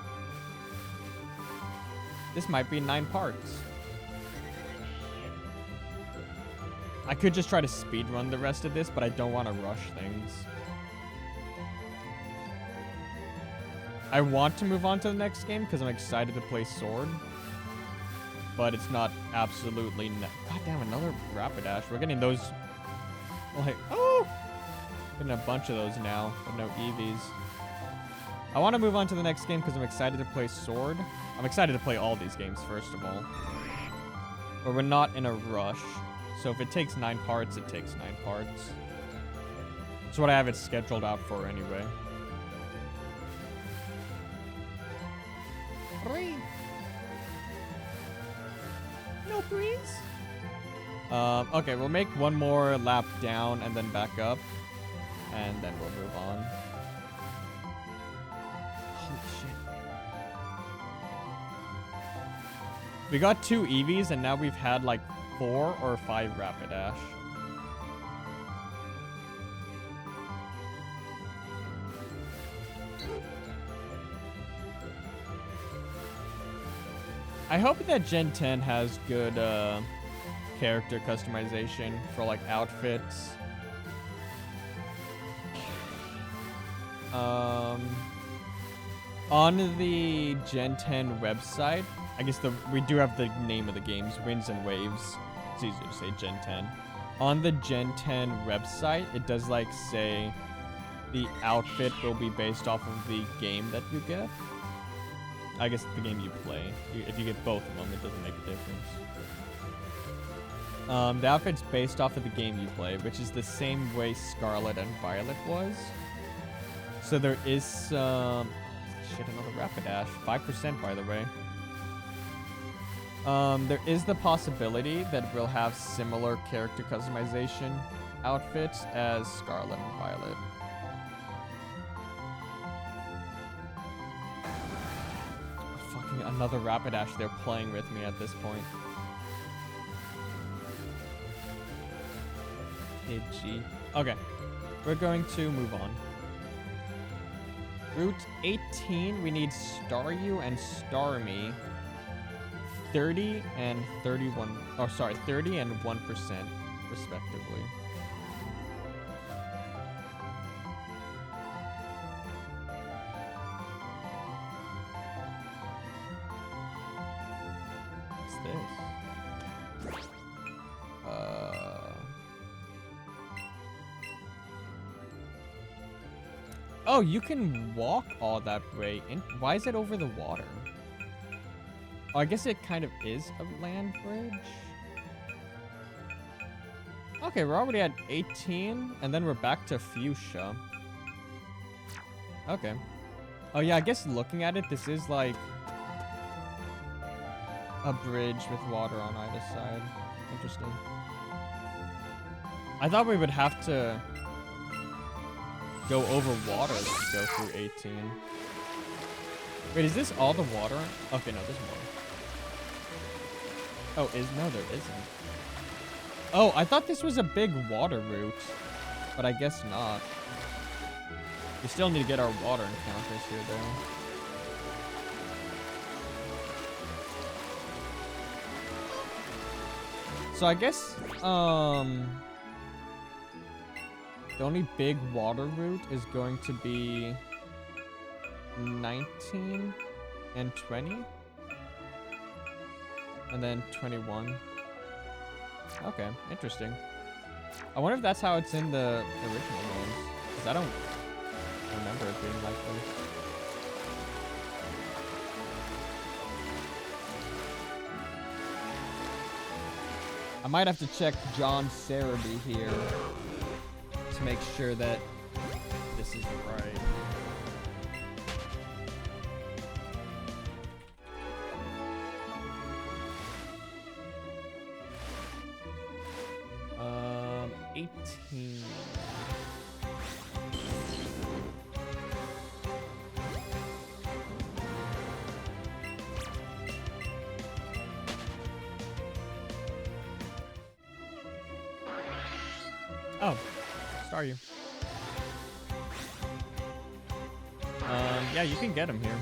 A: This might be 9 parts. I could just try to speedrun the rest of this, but I don't want to rush things. I want to move on to the next game because I'm excited to play Sword. But it's not absolutely... God damn, another Rapidash. We're getting those... Like, oh! Getting a bunch of those now, but no EVs. I want to move on to the next game because I'm excited to play Sword. I'm excited to play all these games, first of all. But we're not in a rush. So if it takes 9 parts, it takes 9 parts. That's what I have it scheduled out for anyway. No, please. Okay, we'll make one more lap down and then back up. And then we'll move on. Holy shit. We got 2 EVs and now we've had like 4 or 5 Rapidash. I hope that Gen 10 has good character customization for like outfits. On the Gen 10 website, I guess we do have the name of the games, Winds and Waves. It's easier to say Gen 10. On the Gen 10 website, it does like say the outfit will be based off of the game that you get. I guess the game you play. If you get both of them, it doesn't make a difference. The outfit's based off of the game you play, which is the same way Scarlet and Violet was. So there is some... Shit, another Rapidash. 5% by the way. There is the possibility that we'll have similar character customization outfits as Scarlet and Violet. Fucking another Rapidash. They're playing with me at this point. Pidgey. Okay. We're going to move on. Route 18, we need Staryu and Starmie. 30 and 31. Oh, sorry, 30 and 1%, respectively. What's this? Oh, you can walk all that way. Why is it over the water? Oh, I guess it kind of is a land bridge. Okay, we're already at 18, and then we're back to Fuchsia. Okay. Oh yeah, I guess looking at it, this is like a bridge with water on either side. Interesting. I thought we would have to go over water to go through 18. Wait, is this all the water? Okay, no, there's more. Oh, no, there isn't. Oh, I thought this was a big water route, but I guess not. We still need to get our water encounters here, though. So I guess, the only big water route is going to be 19 and 20. And then 21. Okay, interesting. I wonder if that's how it's in the original games. Because I don't remember it being like this. I might have to check John Saraby here to make sure that this is right. Um, 18. Oh, Staryu. Yeah, you can get him here,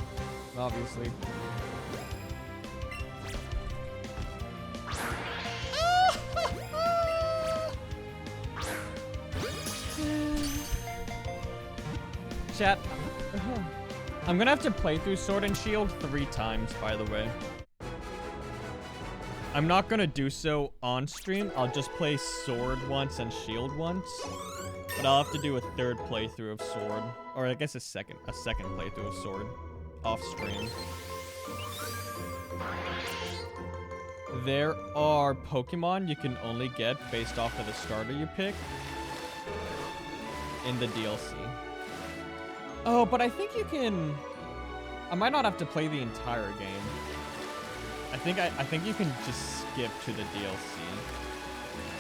A: obviously. Chat, I'm gonna have to play through Sword and Shield 3 times, by the way. I'm not gonna do so on stream. I'll just play Sword once and Shield once. But I'll have to do a third playthrough of Sword. Or I guess a second playthrough of Sword. Off stream. There are Pokemon you can only get based off of the starter you pick in the DLC. Oh, but I think you can... I might not have to play the entire game. I think you can just skip to the DLC.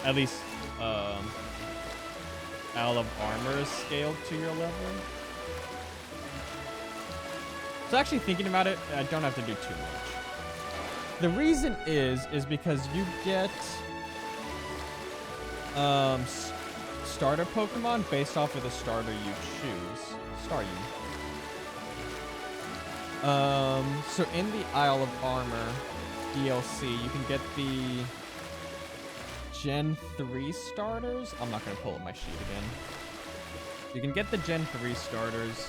A: At least, Isle of Armor is scaled to your level. So actually thinking about it, I don't have to do too much. The reason is because you get starter Pokemon based off of the starter you choose. Staryu. So in the Isle of Armor DLC, you can get the Gen 3 starters. I'm not gonna pull up my sheet again. You can get the Gen 3 starters,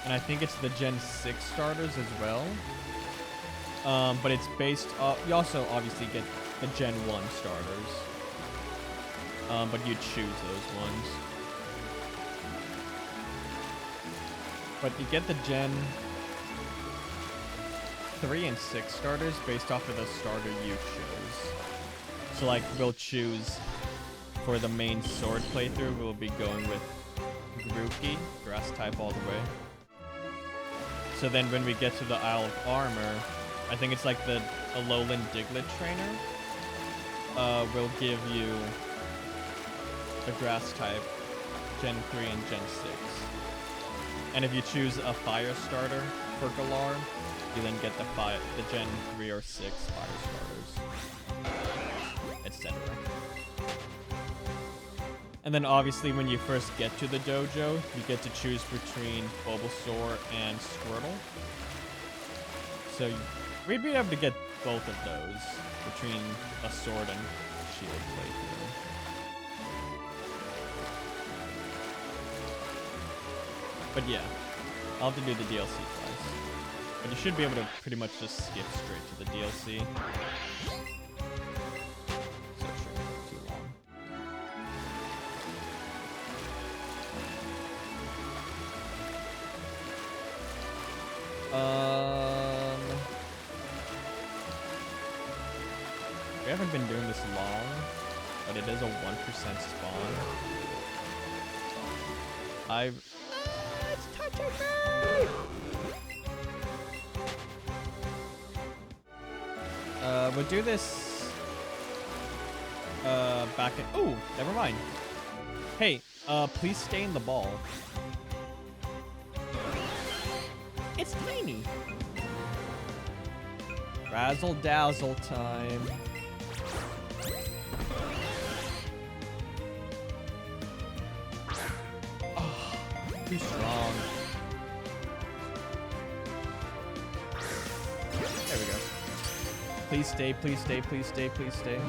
A: and I think it's the Gen 6 starters as well. But it's based off, you also obviously get the Gen 1 starters. But you choose those ones. But you get the Gen 3 and 6 starters based off of the starter you chose. So like, we'll choose for the main Sword playthrough, we'll be going with Grookey, grass type all the way. So then when we get to the Isle of Armor, I think it's like the Alolan Diglett trainer will give you the grass type Gen 3 and Gen 6. And if you choose a fire starter for Galar, you then get the Gen 3 or 6 fire starters, etc. And then obviously when you first get to the dojo, you get to choose between Bulbasaur and Squirtle. So we'd be able to get both of those between a sword and shield playthrough. But yeah, I'll have to do the DLC twice. But you should be able to pretty much just skip straight to the DLC. So it shouldn't take too long. We haven't been doing this long, but it is a 1% spawn. It's touching me! We'll do this back in. Oh, never mind. Hey, please stay in the ball. It's tiny. Razzle dazzle time. Oh, too strong. There we go. Please stay, please stay, please stay, please stay.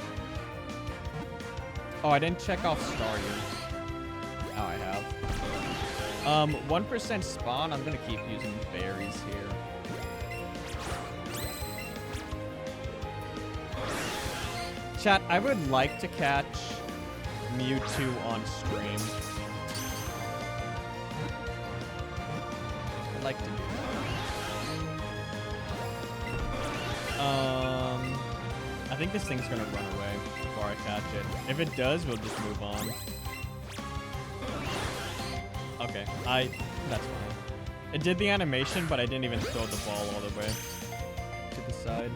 A: Oh, I didn't check off Staryu. Oh, I have. 1% spawn. I'm gonna keep using berries here. Chat, I would like to catch Mewtwo on stream. I'd like to do that. I think this thing's gonna run away before I catch it. If it does, we'll just move on. Okay, that's fine. It did the animation, but I didn't even throw the ball all the way to the side.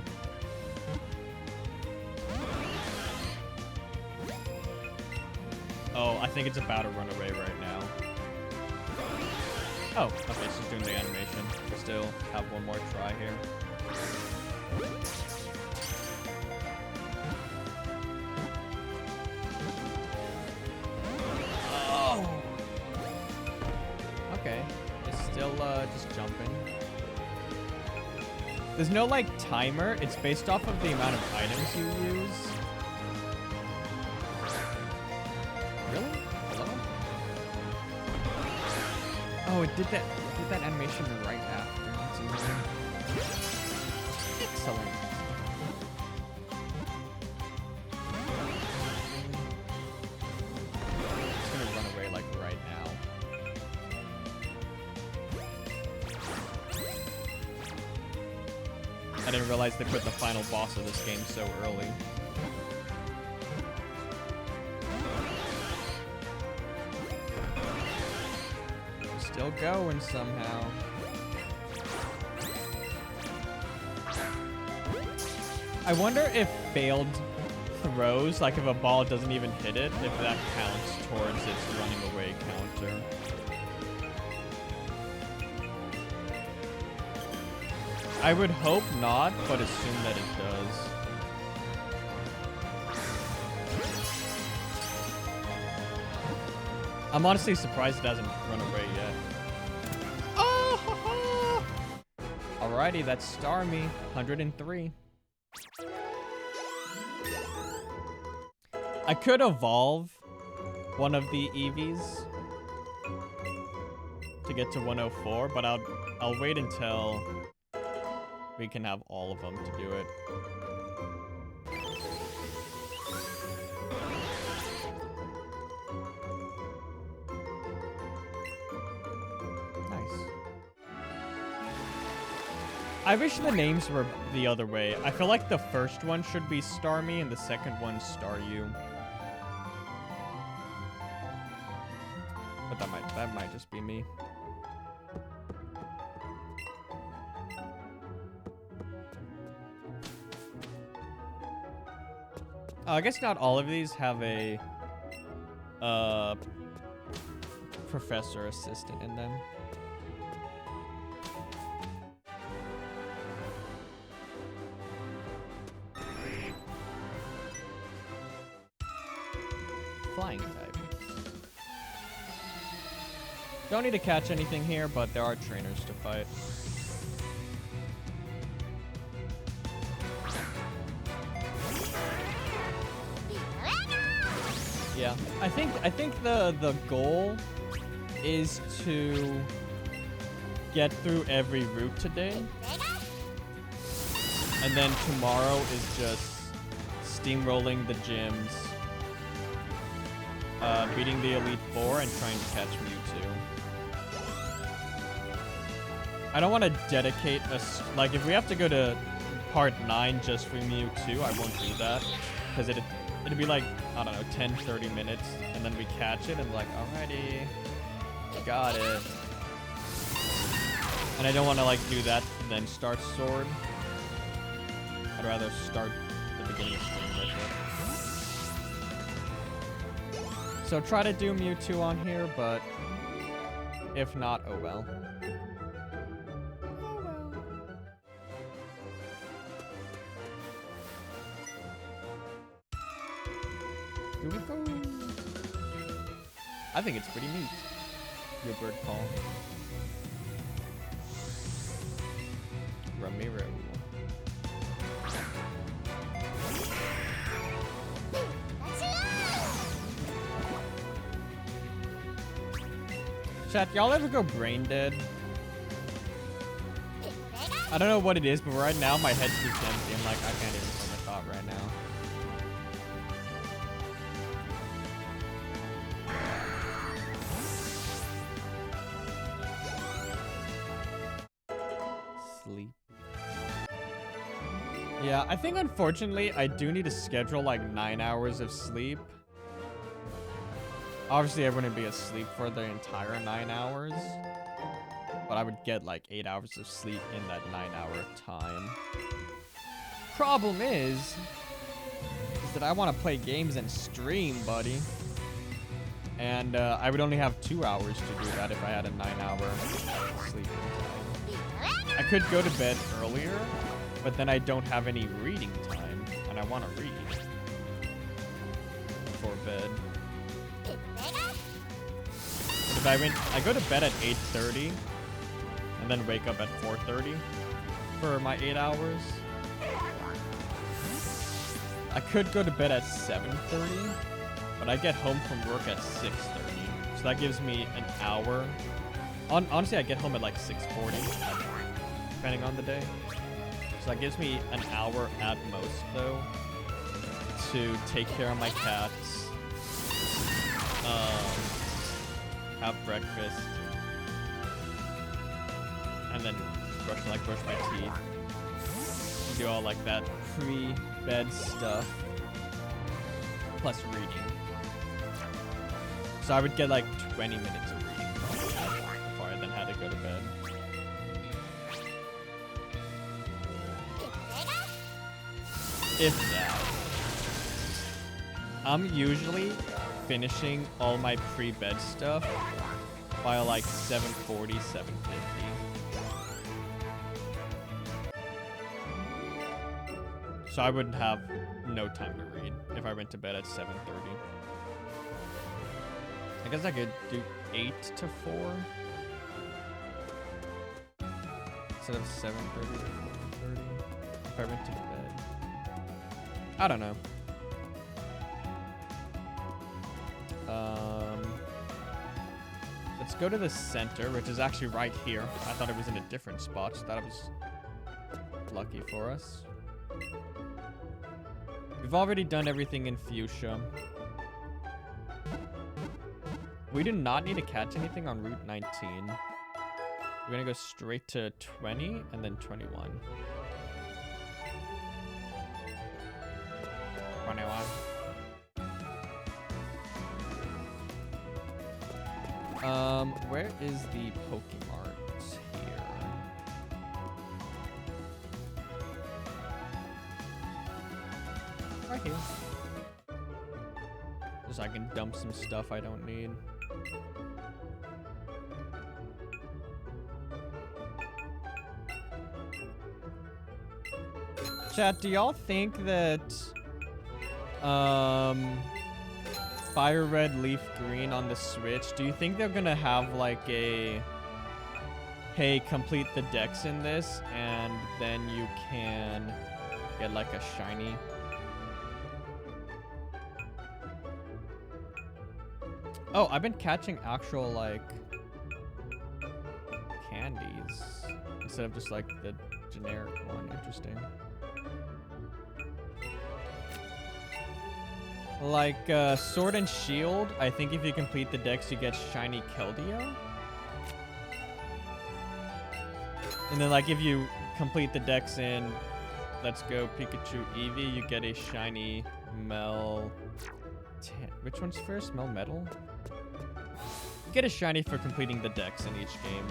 A: Oh, I think it's about to run away right now. Oh, okay, she's doing the animation. We'll still have one more try here. Oh! Okay, it's still just jumping. There's no, like, timer. It's based off of the amount of items you use. Really? Hello? Oh, it did that animation right after. That's amazing. Excellent. It's gonna run away like right now. I didn't realize they put the final boss of this game so early. Still going somehow. I wonder if failed throws, like if a ball doesn't even hit it, if that counts towards its running away counter. I would hope not, but assume that it does. I'm honestly surprised it hasn't run away yet. Oh! Alrighty, that's Starmie, 103. I could evolve one of the Eevees to get to 104, but I'll wait until we can have all of them to do it. Nice. I wish the names were the other way. I feel like the first one should be Starmie and the second one Staryu. But that might just be me. I guess not all of these have a professor assistant in them. Flying type. Don't need to catch anything here, but there are trainers to fight. Yeah, I think the goal is to get through every route today, and then tomorrow is just steamrolling the gyms, beating the Elite Four, and trying to catch Mewtwo. I don't want to dedicate like if we have to go to part 9 just for Mewtwo, I won't do that, because it'd be like, I don't know, 10-30 minutes, and then we catch it and like, alrighty, got it. And I don't want to like do that and then start Sword. I'd rather start the beginning of stream with it. So try to do Mewtwo on here, but if not, oh well. Here we go. I think it's pretty neat. Your bird call. Ramiro. Chat, y'all ever go brain dead? I don't know what it is, but right now my head keeps empty. I'm like, I can't even form a thought right now. Sleep. Yeah, I think unfortunately I do need to schedule like 9 hours of sleep. Obviously I wouldn't be asleep for the entire 9 hours, but I would get like 8 hours of sleep in that 9-hour time. Problem is that I want to play games and stream, buddy. And I would only have 2 hours to do that if I had a 9-hour sleeping time. I could go to bed earlier, but then I don't have any reading time, and I want to read before bed. But if I go to bed at 8:30, and then wake up at 4:30 for my 8 hours. I could go to bed at 7:30, but I get home from work at 6:30, so that gives me an hour. Honestly, I get home at like 6:40, depending on the day. So that gives me an hour at most, though, to take care of my cats, have breakfast, and then brush my teeth, do all like that pre-bed stuff, plus reading. So I would get like 20 minutes of reading before I then had to go to bed. If that. I'm usually finishing all my pre-bed stuff by like 7:40, 7:50. So I would have no time to read if I went to bed at 7:30. I guess I could do 8 to 4 instead of 7:30 to 4:30 if I went to bed. I don't know. Let's go to the center, which is actually right here. I thought it was in a different spot, so that was lucky for us. We've already done everything in Fuchsia. We do not need to catch anything on Route 19. We're gonna go straight to 20 and then 21. 21. Where is the Pokemon here? Right here. Just so I can dump some stuff I don't need. Chat, do y'all think that Fire Red, Leaf Green on the Switch, do you think they're gonna have like a, hey, complete the decks in this and then you can get like a shiny? Oh, I've been catching actual like candies instead of just like the generic one. Interesting. Like Sword and Shield, I think if you complete the decks, you get shiny Keldeo. And then like if you complete the decks in, let's go Pikachu Eevee, you get a shiny Which one's first? Melmetal? You get a shiny for completing the decks in each game.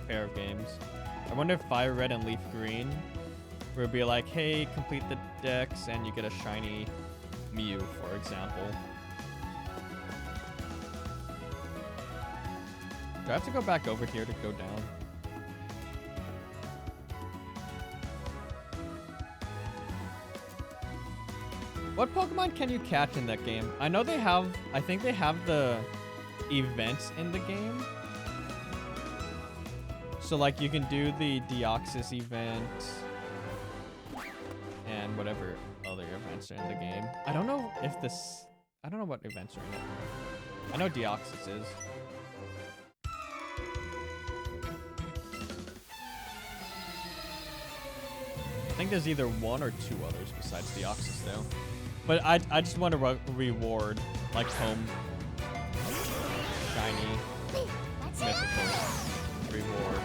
A: Pair of games. I wonder if Fire Red and Leaf Green will be like, hey, complete the decks and you get a shiny Mew, for example. Do I have to go back over here to go down? What Pokemon can you catch in that game? I know they have, I think they have the events in the game. So like you can do the Deoxys event and whatever other events are in the game. I don't know if this, I don't know what events are in it. I know Deoxys is. I think there's either one or two others besides Deoxys though. But I just want to reward like home shiny mythical reward.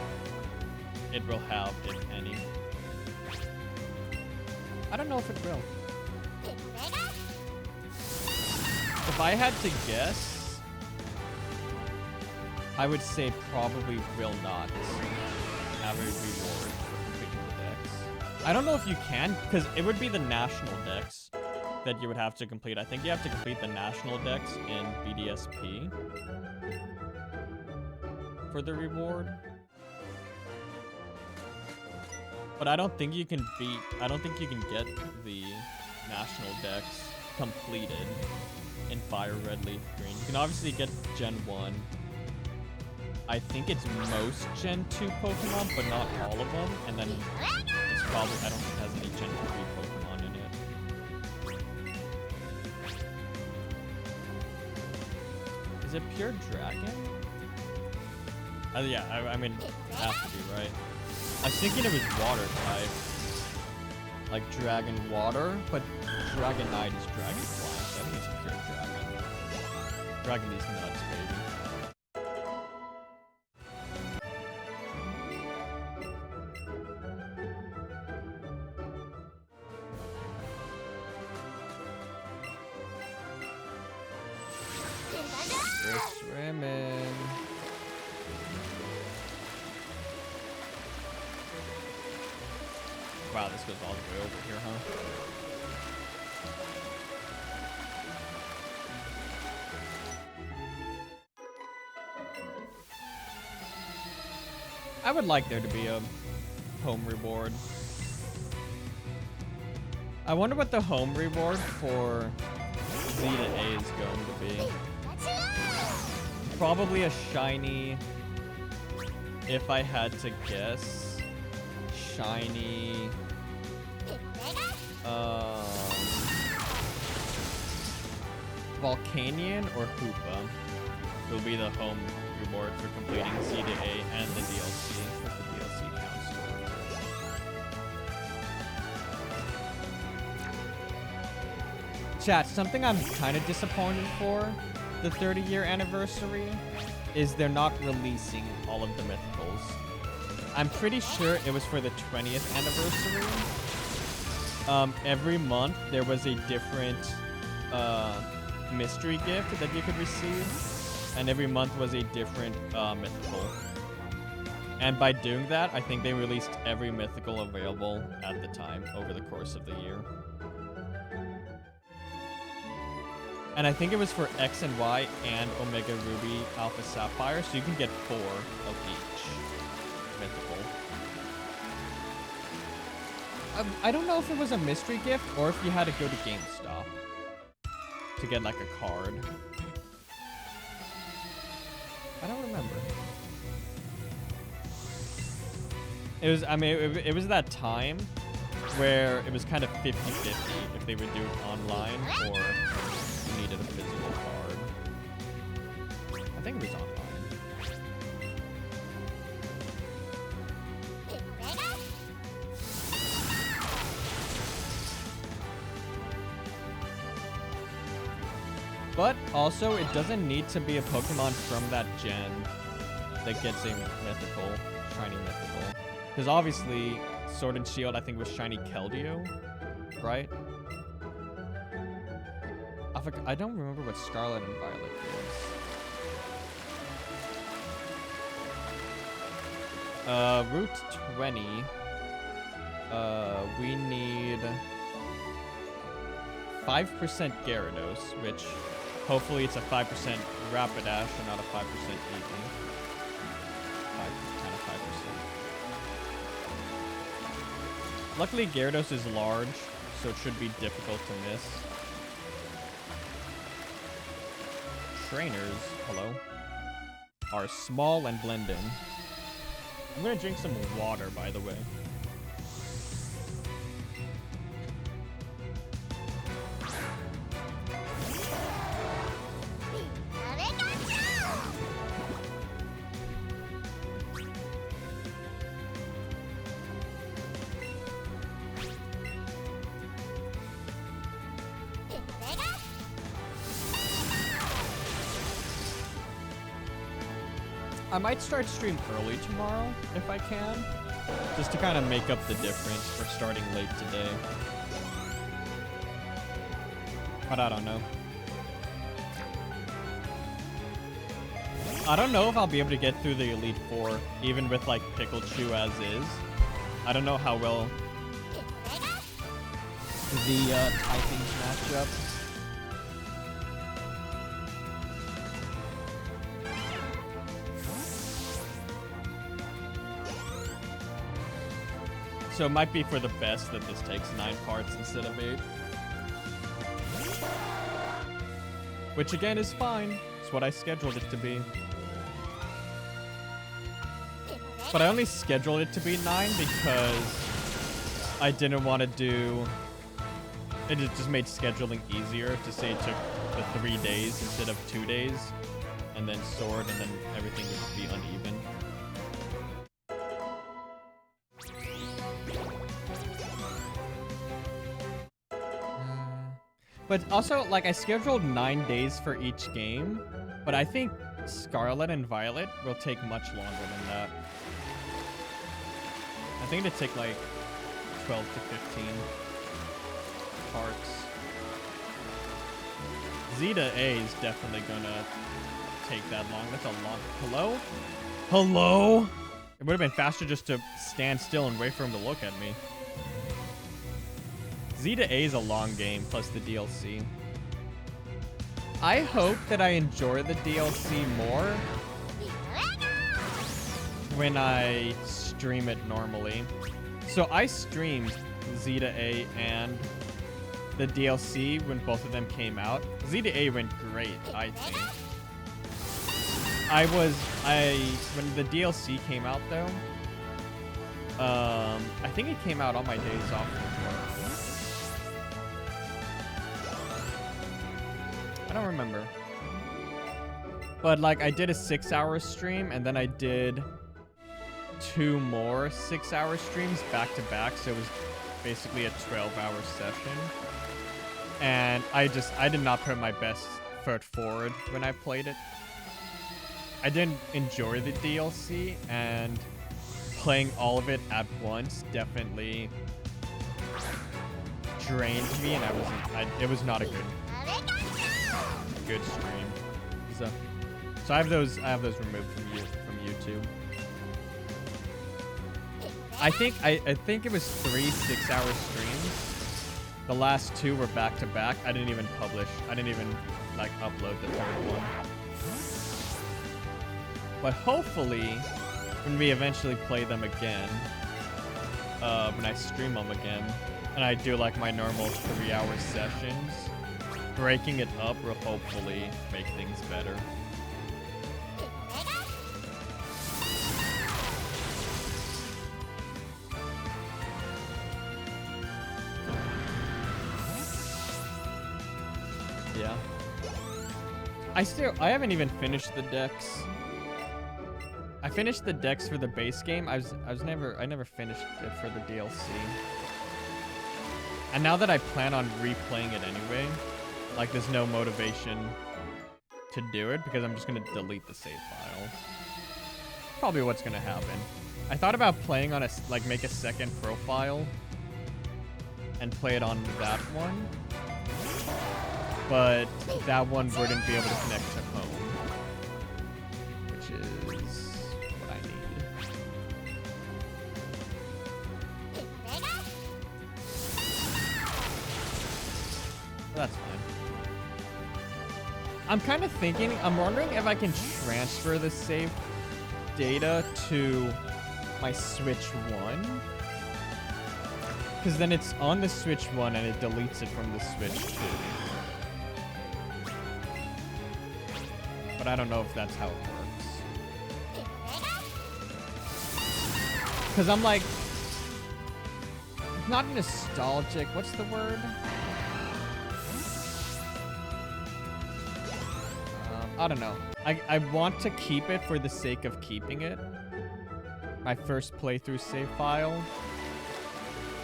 A: It will have, if any. I don't know if it will. If I had to guess, I would say probably will not have a reward for completing the decks. I don't know if you can, because it would be the national decks that you would have to complete. I think you have to complete the national decks in BDSP for the reward. But I don't think you can beat, I don't think you can get the national decks completed in Fire Red, Leaf Green. You can obviously get Gen 1. I think it's most Gen 2 Pokemon, but not all of them. And then it's probably, I don't think it has any Gen 3 Pokemon in it. Is it pure dragon? Yeah, I mean, it has to be, right? I was thinking it was water type. Like dragon water, but Dragonite is dragon flying, so I think it's pure dragon. Dragon is nuts, baby. We're swimming. Wow, this goes all the way over here, huh? I would like there to be a home reward. I wonder what the home reward for Z to A is going to be. Probably a shiny, if I had to guess, shiny, Volcanion or Hoopa will be the home reward for completing C to A and the DLC, if the DLC counts. Chat, something I'm kind of disappointed for the 30-year anniversary is they're not releasing all of the mythicals. I'm pretty sure it was for the 20th anniversary. Every month there was a different mystery gift that you could receive, and every month was a different mythical. And by doing that, I think they released every mythical available at the time over the course of the year. And I think it was for X and Y and Omega Ruby Alpha Sapphire, so you can get 4 of each mythical. I don't know if it was a mystery gift or if you had to go to GameStop to get like a card. I don't remember. It was, I mean, it was that time where it was kind of 50-50 if they would do it online or you needed a physical card. I think it was online. But also, it doesn't need to be a Pokemon from that gen that gets a mythical, shiny mythical. Because obviously, Sword and Shield, I think, was shiny Keldeo, right? I don't remember what Scarlet and Violet is. Route 20. We need 5% Gyarados, which hopefully it's a 5% Rapidash and not a 5% Eevee. 5%. Luckily, Gyarados is large, so it should be difficult to miss. Trainers, hello, are small and blend in. I'm gonna drink some water, by the way. I might start stream early tomorrow, if I can, just to kind of make up the difference for starting late today. But I don't know. I don't know if I'll be able to get through the Elite Four, even with like Pikachu as is. I don't know how well the typings match up. So it might be for the best that this takes 9 parts instead of 8. Which again is fine. It's what I scheduled it to be. But I only scheduled it to be 9 because I didn't want to do... It just made scheduling easier to say it took the 3 days instead of 2 days. And then Sword, and then everything would be uneven. But also, like, I scheduled 9 days for each game, but I think Scarlet and Violet will take much longer than that. I think it'd take, like, 12 to 15 parts. Zeta A is definitely gonna take that long. That's a long... Hello? Hello? It would have been faster just to stand still and wait for him to look at me. Zeta A is a long game, plus the DLC. I hope that I enjoy the DLC more when I stream it normally. So I streamed Zeta A and the DLC when both of them came out. Zeta A went great, I think. When the DLC came out though, I think it came out on my days off from work. I don't remember. But like I did a 6-hour stream and then I did 2 more 6-hour streams back to back. So it was basically a 12-hour session. And I did not put my best foot forward when I played it. I didn't enjoy the DLC, and playing all of it at once definitely drained me, and it was not a good stream. So I have those removed from YouTube. I think it was 3 6-hour streams. The last 2 were back to back. I didn't even publish. I didn't even like upload the third one. But hopefully, when we eventually play them again, when I stream them again, and I do like my normal 3-hour sessions, breaking it up will hopefully make things better. Yeah. I haven't even finished the decks. I finished the decks for the base game. I never finished it for the DLC. And now that I plan on replaying it anyway, like there's no motivation to do it because I'm just gonna delete the save file. Probably what's gonna happen. I thought about playing on make a second profile and play it on that one, but that one wouldn't be able to connect to home, which is what I need. That's fine. I'm kind of thinking, I'm wondering if I can transfer the save data to my Switch 1. Because then it's on the Switch 1 and it deletes it from the Switch 2. But I don't know if that's how it works. Because I'm like, not nostalgic. What's the word? I don't know. I want to keep it for the sake of keeping it. My first playthrough save file.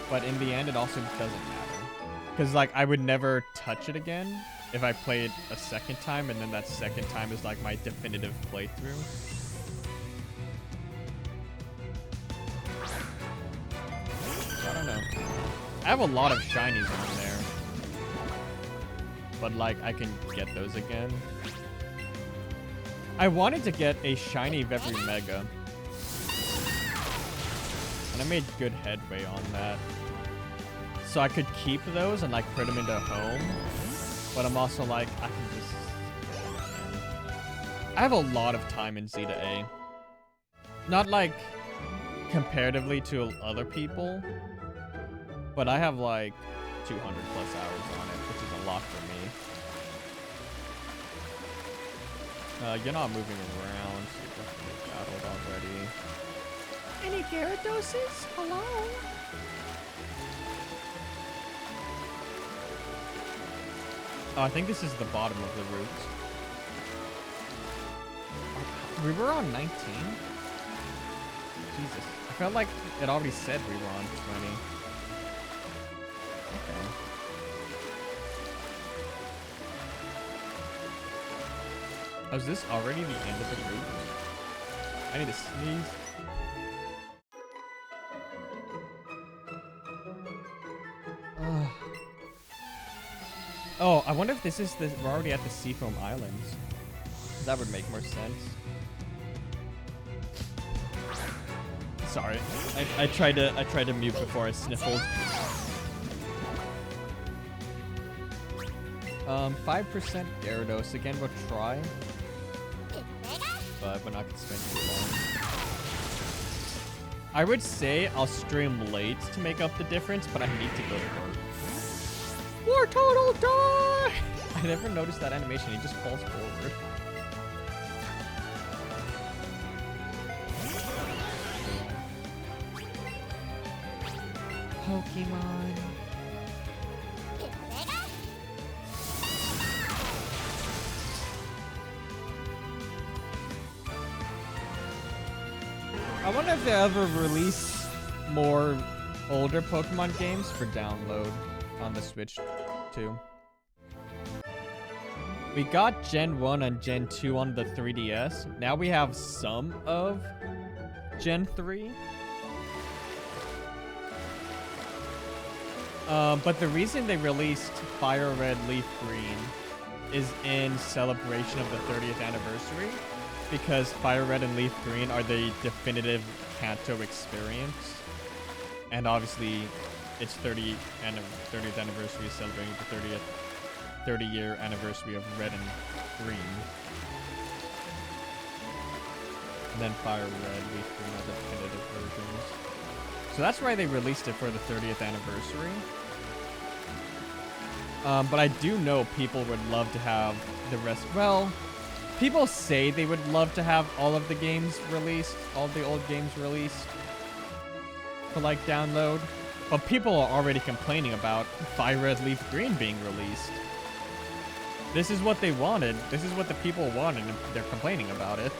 A: But in the end, it also doesn't matter. Because, like, I would never touch it again if I play it a second time, and then that second time is, like, my definitive playthrough. So, I don't know. I have a lot of shinies on there. But, like, I can get those again. I wanted to get a shiny of every Mega. And I made good headway on that. So I could keep those and like put them into home. But I'm also like, I can just... I have a lot of time in Z to A. Not like comparatively to other people. But I have like 200 plus hours on it, which is a lot for me. You're not moving around, so you're definitely battled already. Any Gyarados? Hello? Oh, I think this is the bottom of the route. We were on 19? Jesus. I felt like it already said we were on 20. Okay. Oh, is this already the end of the route? I need to sneeze. Oh, I wonder if this is the... We're already at the Seafoam Islands. That would make more sense. Sorry. I tried to mute before I sniffled. 5% Gyarados. Again, we'll try. But we're not gonna spend too long. I would say I'll stream late to make up the difference, but I need to go to work. War Total Die! I never noticed that animation. He just falls forward. Pokemon. I wonder if they ever release more older Pokemon games for download on the Switch 2. We got Gen 1 and Gen 2 on the 3DS. Now we have some of Gen 3. But the reason they released Fire Red, Leaf Green is in celebration of the 30th anniversary. Because Fire Red and Leaf Green are the definitive Kanto experience. And obviously, its 30th anniversary is celebrating the 30th 30-year anniversary of Red and Green. And then Fire Red, Leaf Green are the definitive versions. So that's why they released it for the 30th anniversary. But I do know people would love to have the rest. Well, people say they would love to have all of the games released, all the old games released for like download. But people are already complaining about Fire Red, Leaf Green being released. This is what they wanted. This is what the people wanted, and they're complaining about it.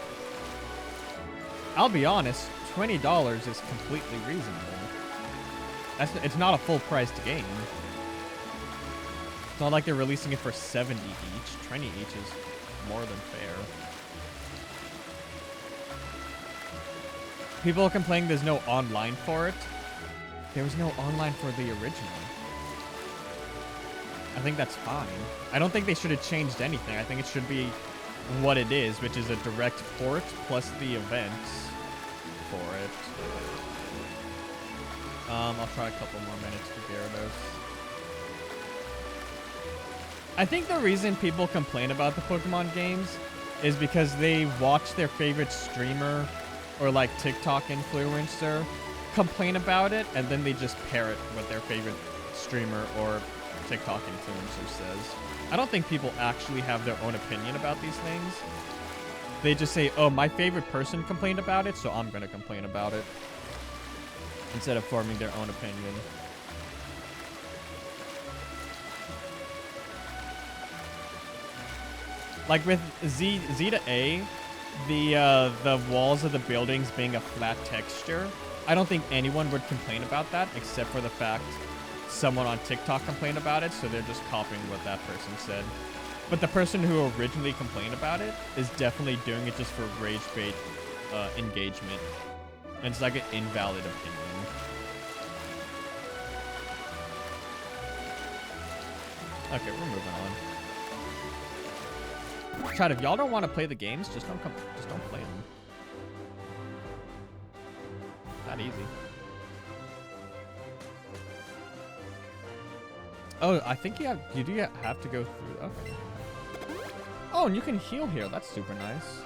A: I'll be honest, $20 is completely reasonable. It's not a full-priced game. It's not like they're releasing it for 70 each. 20 each is more than fair. People are complaining there's no online for it. There was no online for the original. I think that's fine. I don't think they should have changed anything. I think it should be what it is, which is a direct port plus the events for it. I'll try a couple more minutes for Gyarados. I think the reason people complain about the Pokemon games is because they watch their favorite streamer or like TikTok influencer complain about it, and then they just parrot what their favorite streamer or TikTok influencer says. I don't think people actually have their own opinion about these things. They just say, oh, my favorite person complained about it, so I'm going to complain about it. Instead of forming their own opinion. Like with Z to A, the walls of the buildings being a flat texture, I don't think anyone would complain about that, except for the fact someone on TikTok complained about it, so they're just copying what that person said. But the person who originally complained about it is definitely doing it just for rage bait engagement. And it's like an invalid opinion. Okay, we're moving on. Chad, if y'all don't want to play the games, just don't play them. That easy. Oh, I think you do have to go through. Okay. Oh, and you can heal here. That's super nice.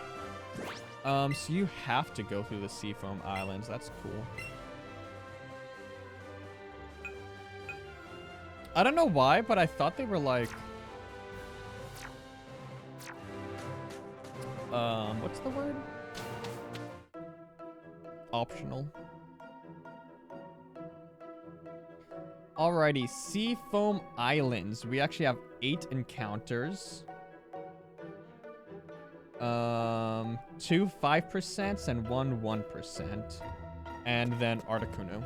A: So you have to go through the Seafoam Islands. That's cool. I don't know why, but I thought they were like... what's the word? Optional. Alrighty, Seafoam Islands. We actually have 8 encounters. 2 5% and 1 1%. And then Articuno.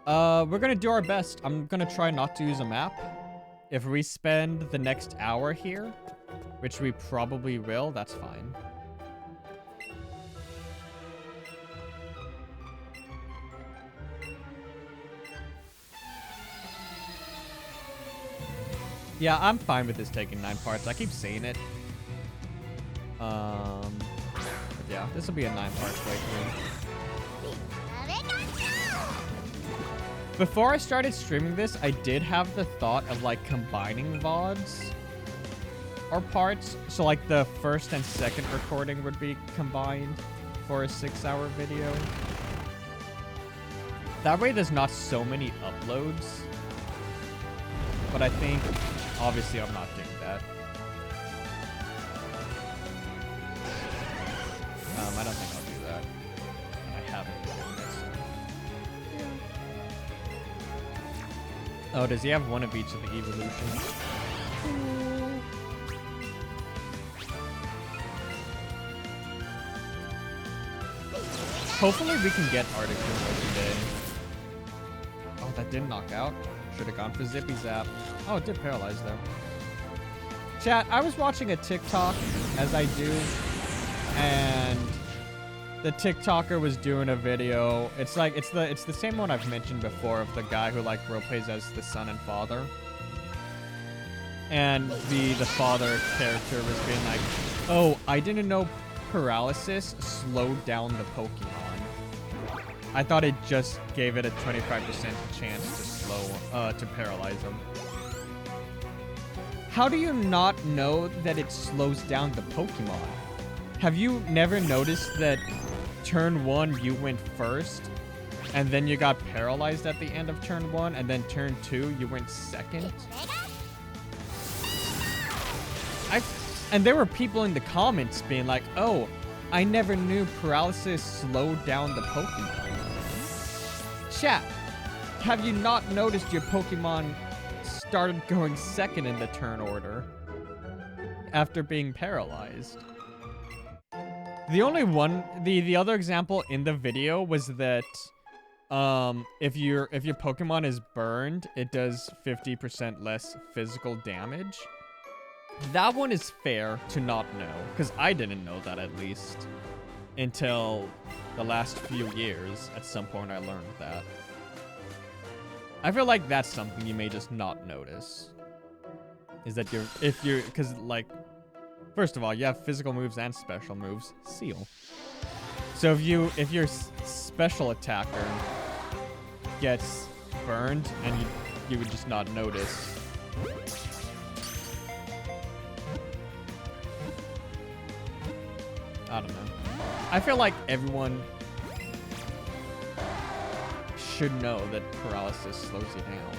A: We're gonna do our best. I'm gonna try not to use a map. If we spend the next hour here, which we probably will, that's fine. Yeah, I'm fine with this taking 9 parts. I keep saying it. But yeah, this will be a 9-part playthrough. Before I started streaming this, I did have the thought of like combining VODs or parts. So like the first and second recording would be combined for a 6-hour video. That way there's not so many uploads. But I think, obviously I'm not doing that. I don't think I'll do that. And I haven't been doing this. Oh, does he have one of each of the evolutions? Hopefully we can get Articuno today. Oh, that didn't knock out. Should have gone for Zippy Zap. Oh, it did paralyze though. Chat, I was watching a TikTok, as I do, and the TikToker was doing a video. It's like it's the same one I've mentioned before of the guy who like role plays as the son and father. And the father character was being like, "Oh, I didn't know paralysis slowed down the Pokemon. I thought it just gave it a 25% chance to to paralyze them. How do you not know that it slows down the Pokemon? Have you never noticed that turn 1 you went first, and then you got paralyzed at the end of turn 1, and then turn 2 you went second? And there were people in the comments being like, oh, I never knew paralysis slowed down the Pokemon. Chat, have you not noticed your Pokemon started going second in the turn order after being paralyzed? The only one, the other example in the video was that if your Pokemon is burned, it does 50% less physical damage. That one is fair to not know, because I didn't know that at least until the last few years. At some point I learned that. I feel like that's something you may just not notice. Is that because like, first of all, you have physical moves and special moves. Seal. So if your special attacker gets burned and you would just not notice. I don't know. I feel like everyone should know that paralysis slows you down.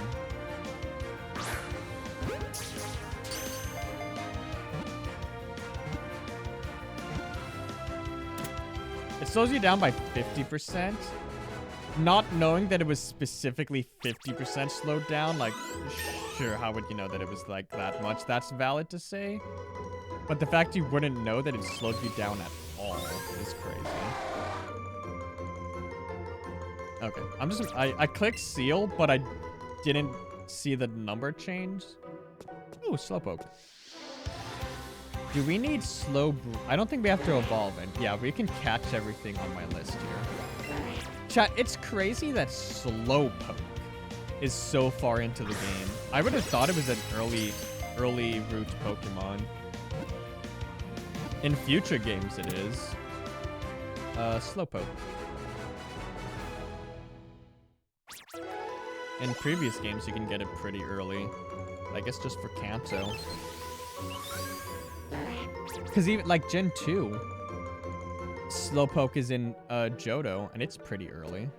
A: It slows you down by 50%. Not knowing that it was specifically 50% slowed down, like, sure, how would you know that it was like that much? That's valid to say. But the fact you wouldn't know that it slowed you down at all is crazy. Okay, I clicked seal, but I didn't see the number change. Ooh, Slowpoke. Do we need I don't think we have to evolve it. Yeah, we can catch everything on my list here. Chat, it's crazy that Slowpoke is so far into the game. I would have thought it was an early root Pokemon. In future games it is. Slowpoke. In previous games you can get it pretty early. I guess just for Kanto. Because even like Gen 2, Slowpoke is in Johto, and it's pretty early.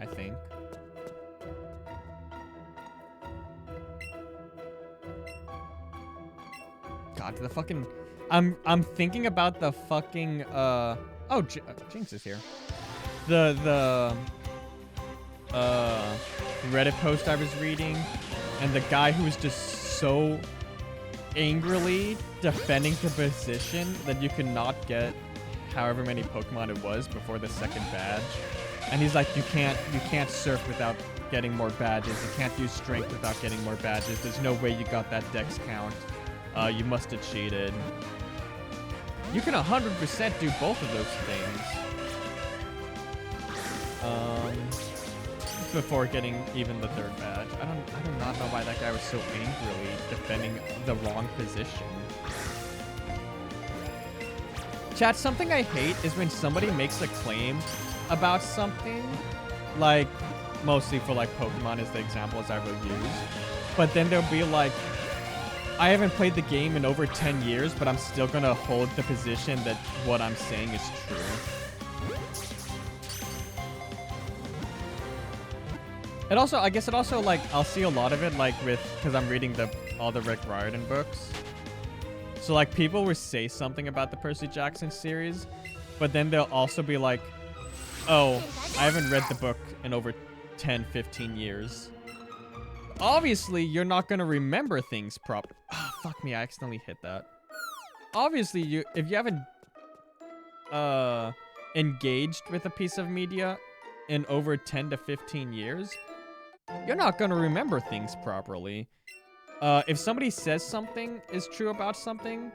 A: I think. God, the fucking... I'm thinking about the fucking, oh, Jinx is here. The Reddit post I was reading, and the guy who was just so angrily defending the position that you could not get however many Pokemon it was before the second badge. And he's like, you can't surf without getting more badges. You can't use strength without getting more badges. There's no way you got that dex count. You must have cheated. You can 100% do both of those things. Before getting even the third badge. I do not know why that guy was so angrily defending the wrong position. Chat, something I hate is when somebody makes a claim about something, like, mostly for like Pokemon is the example as I will use, but then they'll be like, I haven't played the game in over 10 years, but I'm still gonna hold the position that what I'm saying is true. It also, I guess it also, like, I'll see a lot of it, like, because I'm reading all the Rick Riordan books. So, like, people will say something about the Percy Jackson series, but then they'll also be like, oh, I haven't read the book in over 10, 15 years. Obviously, you're not going to remember things properly. Oh, fuck me, I accidentally hit that. Obviously, if you haven't engaged with a piece of media in over 10 to 15 years, you're not going to remember things properly. If somebody says something is true about something,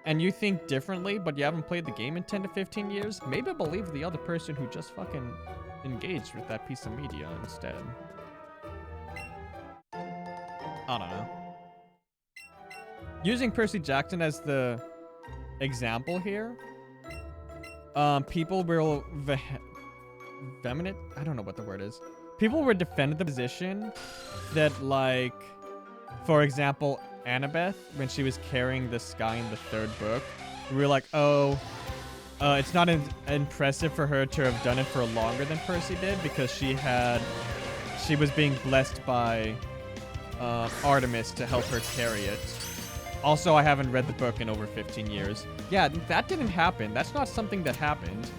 A: and you think differently, but you haven't played the game in 10 to 15 years, maybe believe the other person who just fucking engaged with that piece of media instead. I don't know. Using Percy Jackson as the example here, people will I don't know what the word is. people were defending the position that, like, for example, Annabeth, when she was carrying this guy in the 3rd book, we were like, oh, it's not impressive for her to have done it for longer than Percy did because she was being blessed by Artemis to help her carry it. Also, I haven't read the book in over 15 years. Yeah, that didn't happen. That's not something that happened.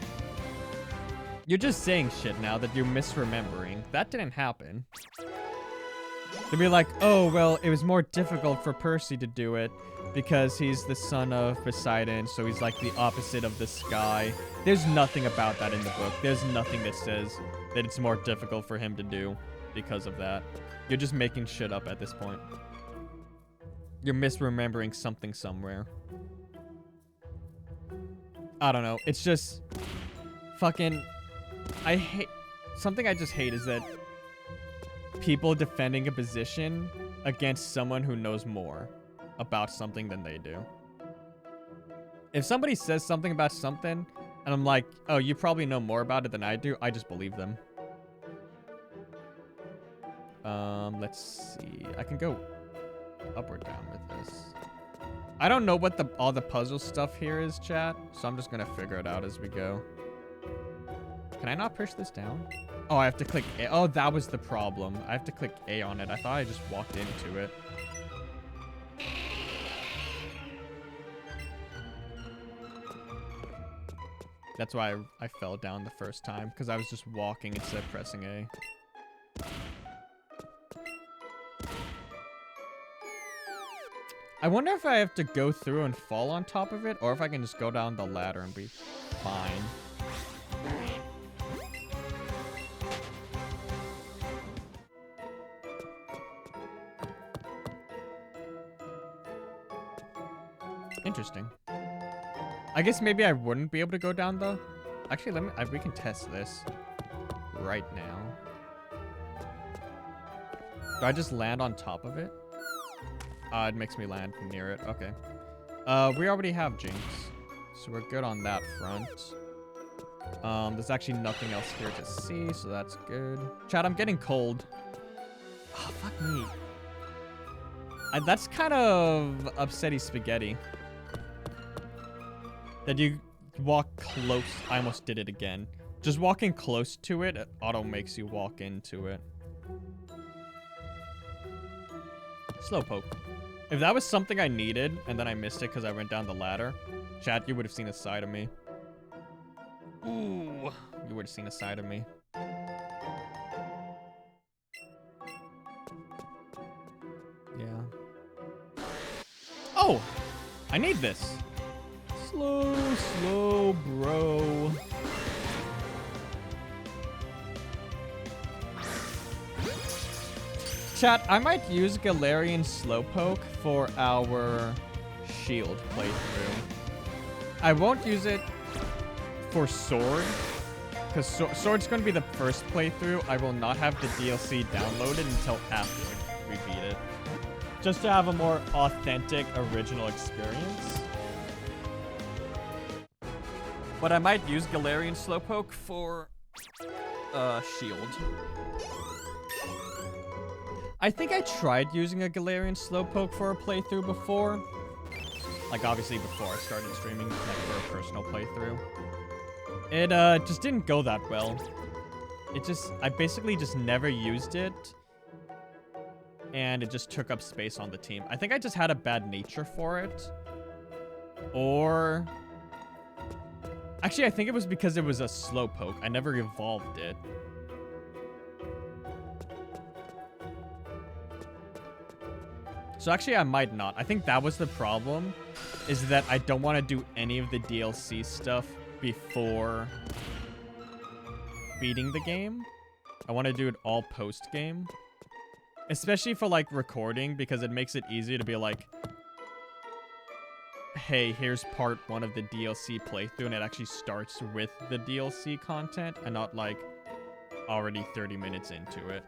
A: You're just saying shit now that you're misremembering. That didn't happen. They'd be like, oh, well, it was more difficult for Percy to do it because he's the son of Poseidon, so he's like the opposite of the sky. There's nothing about that in the book. There's nothing that says that it's more difficult for him to do because of that. You're just making shit up at this point. You're misremembering something somewhere. I don't know. It's just fucking... I hate... Something I just hate is that people defending a position against someone who knows more about something than they do. If somebody says something about something, and I'm like, oh, you probably know more about it than I do, I just believe them. Let's see. I can go up or down with this. I don't know what all the puzzle stuff here is, chat, so I'm just gonna figure it out as we go. Can I not push this down? Oh, I have to click A. Oh, that was the problem. I have to click A on it. I thought I just walked into it. That's why I fell down the first time, because I was just walking instead of pressing A. I wonder if I have to go through and fall on top of it, or if I can just go down the ladder and be fine. Interesting. I guess maybe I wouldn't be able to go down the... Actually, we can test this right now. Do I just land on top of it? It makes me land near it. Okay. We already have Jinx, so we're good on that front. There's actually nothing else here to see, so that's good. Chat, I'm getting cold. Oh, fuck me. That's kind of upsetty spaghetti. That you walk close. I almost did it again. Just walking close to it, it auto makes you walk into it. Slowpoke. If that was something I needed, and then I missed it because I went down the ladder, chat, you would have seen a side of me. Ooh, you would have seen a side of me. Yeah. Oh! I need this. Slow, bro. Chat, I might use Galarian Slowpoke for our Shield playthrough. I won't use it for Sword, because Sword's going to be the first playthrough. I will not have the DLC downloaded until after we beat it. Just to have a more authentic, original experience. But I might use Galarian Slowpoke for Shield. I think I tried using a Galarian Slowpoke for a playthrough before. Like, obviously before I started streaming, like for a personal playthrough. It just didn't go that well. I basically just never used it. And it just took up space on the team. I think I just had a bad nature for it. Or... Actually, I think it was because it was a Slowpoke. I never evolved it. So actually, I might not. I think that was the problem, is that I don't want to do any of the DLC stuff before beating the game. I want to do it all post-game. Especially for, like, recording, because it makes it easier to be like, hey, here's part 1 of the DLC playthrough, and it actually starts with the DLC content, and not, like, already 30 minutes into it.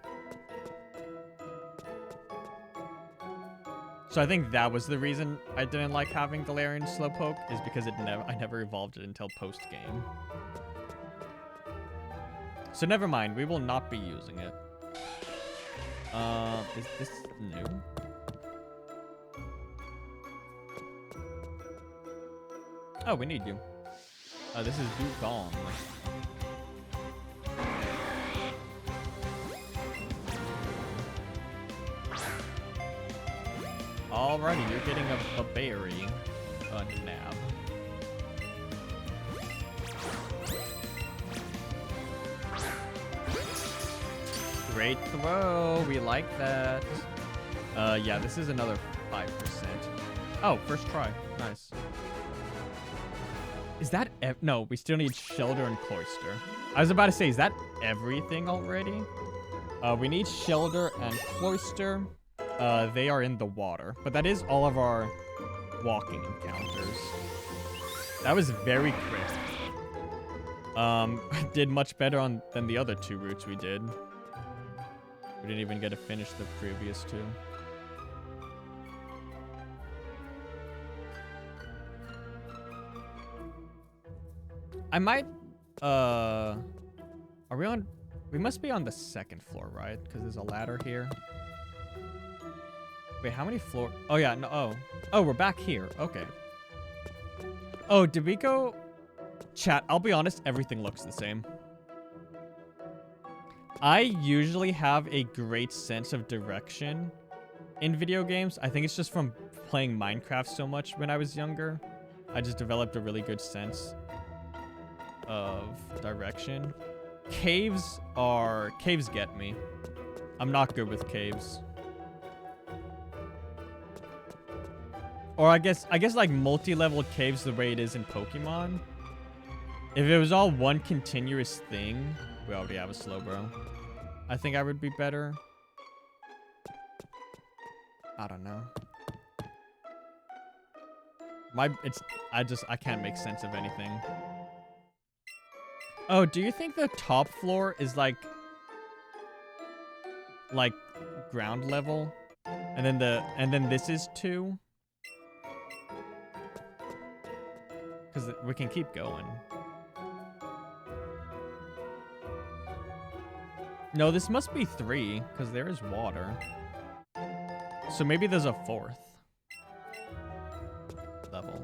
A: So I think that was the reason I didn't like having Galarian Slowpoke, is because I never evolved it until post-game. So never mind, we will not be using it. Is this new? Oh, we need you. This is Dugong. Alrighty, you're getting a berry. A nab. Great throw. We like that. Yeah, this is another 5%. Oh, first try. Nice. Is that no, we still need Shelter and Cloister. I was about to say, is that everything already? We need Shelter and Cloister. They are in the water. But that is all of our walking encounters. That was very quick. Did much better than the other 2 routes we did. We didn't even get to finish the previous 2. I might, are we on, we must be on the 2nd floor, right? Because there's a ladder here. Wait, how many floors? Oh, yeah, no, oh, we're back here. Okay. Oh, did we go? Chat, I'll be honest, everything looks the same. I usually have a great sense of direction in video games. I think it's just from playing Minecraft so much when I was younger. I just developed a really good sense of direction. Caves get me. I'm not good with caves. Or I guess like multi-level caves the way it is in Pokemon. If it was all one continuous thing, we already have a slow bro. I think I would be better. I don't know. I can't make sense of anything. Oh, do you think the top floor is like ground level? And then this is 2? Cuz we can keep going. No, this must be 3 cuz there is water. So maybe there's a 4th level.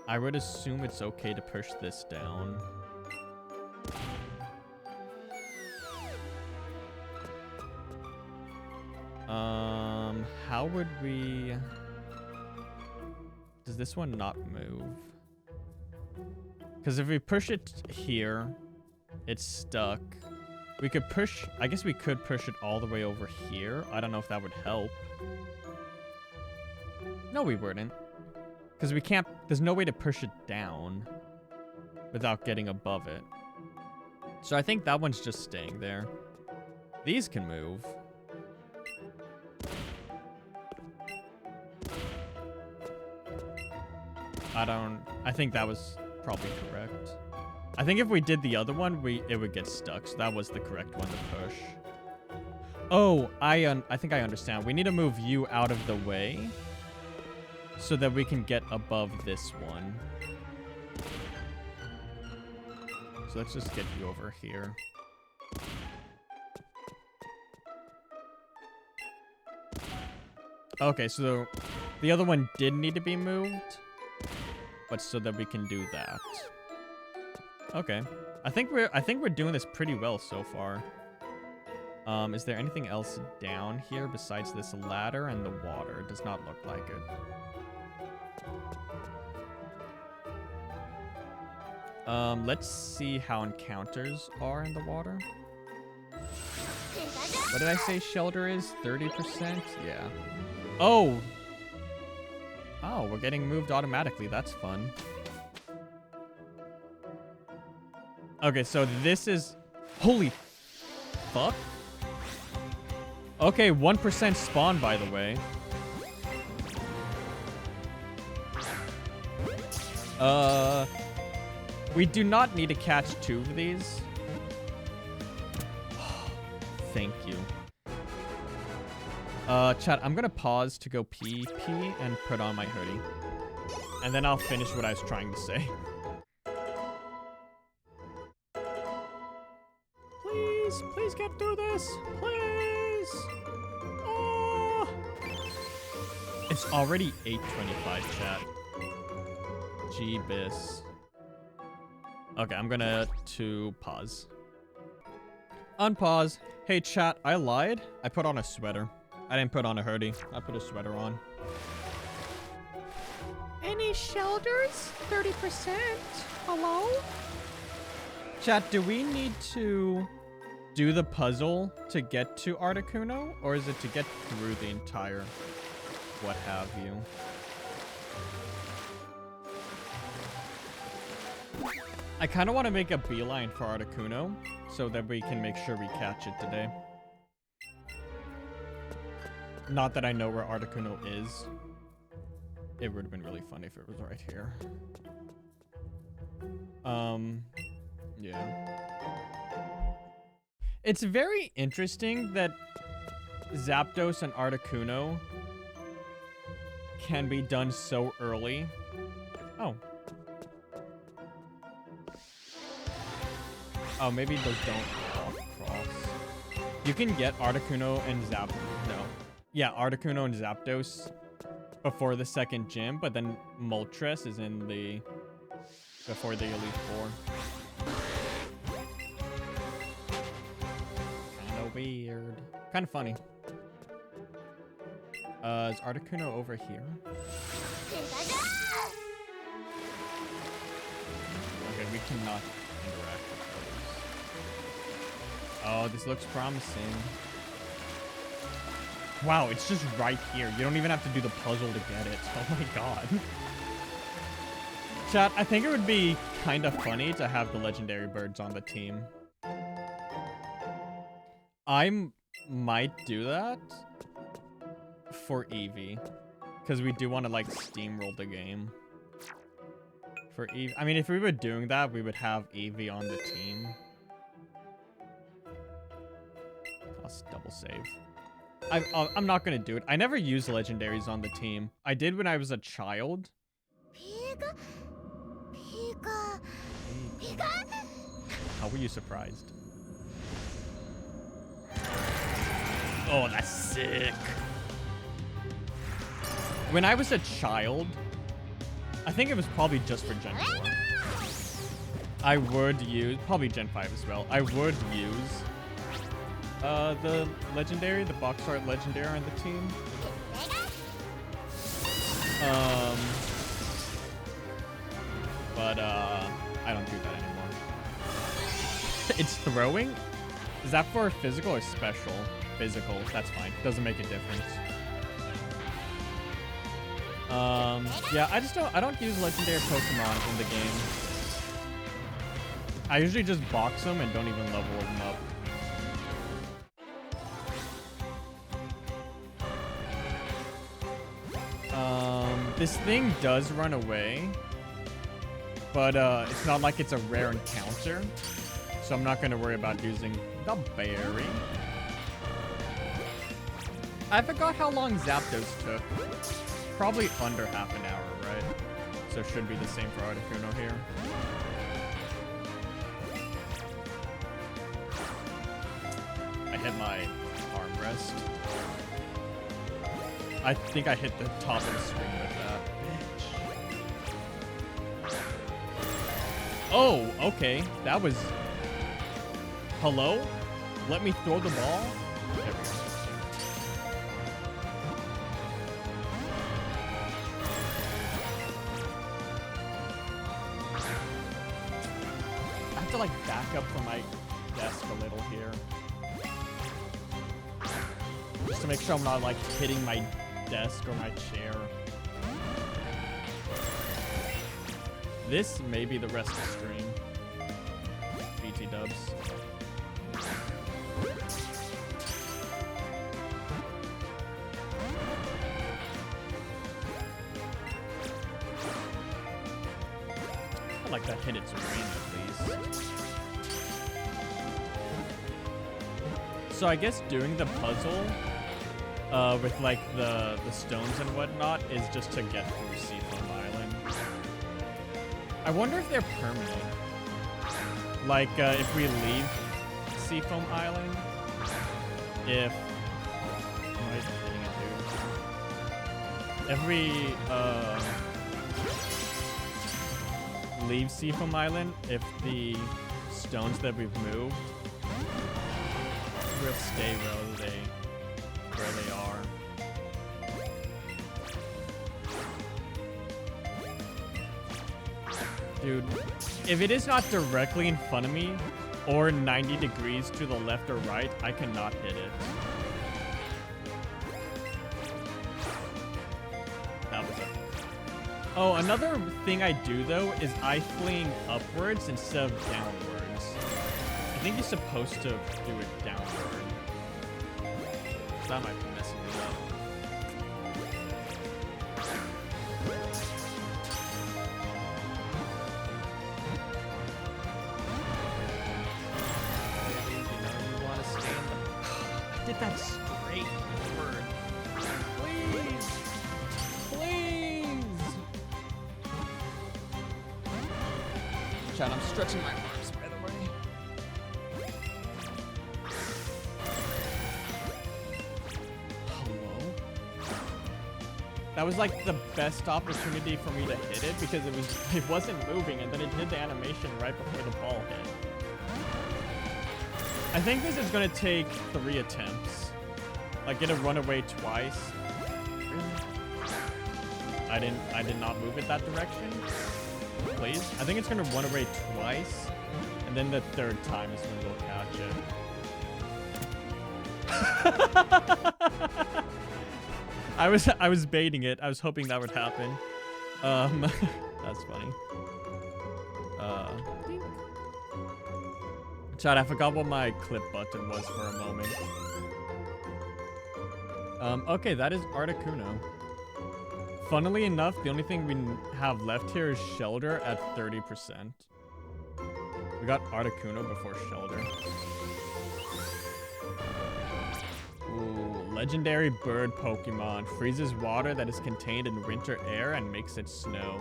A: I would assume it's okay to push this down. How would we... Does this one not move? Because if we push it here, it's stuck. We could push... I guess we could push it all the way over here. I don't know if that would help. No, we wouldn't. Because we can't... There's no way to push it down without getting above it. So I think that one's just staying there. These can move. I think that was probably correct. I think if we did the other one, it would get stuck. So that was the correct one to push. Oh, I think I understand. We need to move you out of the way so that we can get above this one. So let's just get you over here. Okay, so the other one did need to be moved, but so that we can do that. Okay. I think we're doing this pretty well so far. Is there anything else down here besides this ladder and the water? It does not look like it. Let's see how encounters are in the water. What did I say shelter is? 30%? Yeah. Oh! Oh, we're getting moved automatically. That's fun. Okay, so this is... Holy fuck. Okay, 1% spawn, by the way. We do not need to catch 2 of these. Thank you. Chat, I'm gonna pause to go pee and put on my hoodie. And then I'll finish what I was trying to say. Please, please get through this. Please. Oh. It's already 8:25, chat. Jeebus. Okay, I'm gonna pause. Unpause. Hey, chat, I lied. I put on a sweater. I didn't put on a hoodie. I put a sweater on. Any shelters? 30%? Hello? Chat, do we need to do the puzzle to get to Articuno? Or is it to get through the entire what have you? I kind of want to make a beeline for Articuno so that we can make sure we catch it today. Not that I know where Articuno is. It would have been really funny if it was right here. Yeah. It's very interesting that Zapdos and Articuno can be done so early. Oh. Oh, maybe those don't cross. You can get Articuno and Articuno and Zapdos before the second gym, but then Moltres is in the before the Elite Four. Kinda weird. Kinda funny. Is Articuno over here? Okay, we cannot interact with those. Oh, this looks promising. Wow, it's just right here. You don't even have to do the puzzle to get it. Oh my god. Chat, I think it would be kind of funny to have the legendary birds on the team. I might do that for Eevee. Because we do want to, like, steamroll the game. For Eevee. I mean, if we were doing that, we would have Eevee on the team. Let's double save. I'm not going to do it. I never used legendaries on the team. I did when I was a child. How were you surprised? Oh, that's sick. When I was a child, I think it was probably just for Gen 4. I would use, probably Gen 5 as well. I would use the legendary, the box art legendary on the team. But I don't do that anymore. It's throwing? Is that for physical or special? Physical, that's fine. Doesn't make a difference. Yeah, I don't use legendary Pokemon in the game. I usually just box them and don't even level them up. This thing does run away, but it's not like it's a rare encounter, so I'm not going to worry about using the berry. I forgot how long Zapdos took. Probably under half an hour, right? So it should be the same for Articuno here. I hit my armrest. I think I hit the top of the screen with that. Bitch. Oh, okay. That was... Hello? Let me throw the ball? There we go. I have to, like, back up from my desk a little here. Just to make sure I'm not, like, hitting my desk or my chair. This may be the rest of the stream. BT dubs. I like that hit its range at least. So I guess doing the puzzle with like the stones and whatnot is just to get through Seafoam Island. I wonder if they're permanent. Like if we leave Seafoam Island, if... Why is it hitting it, dude? If we leave Seafoam Island, if the stones that we've moved will stay where they are. Dude, if it is not directly in front of me or 90 degrees to the left or right, I cannot hit it. That was it. Oh, another thing I do though is I fling upwards instead of downwards. I think you're supposed to do it downward. That might be messing me up. Did that straight forward. Please! Please! Chat, I'm stretching my arms, by the way. Hello? That was like the best opportunity for me to hit it because it wasn't moving and then it did the animation right before the ball hit. I think this is gonna take 3 attempts. Like, get a runaway twice. I did not move it that direction. Please. I think it's gonna run away twice, and then the 3rd time is when we'll catch it. I was baiting it. I was hoping that would happen. That's funny. Chat, I forgot what my clip button was for a moment. Okay, that is Articuno. Funnily enough, the only thing we have left here is Shelter at 30%. We got Articuno before Shelter. Ooh, legendary bird Pokemon. Freezes water that is contained in winter air and makes it snow.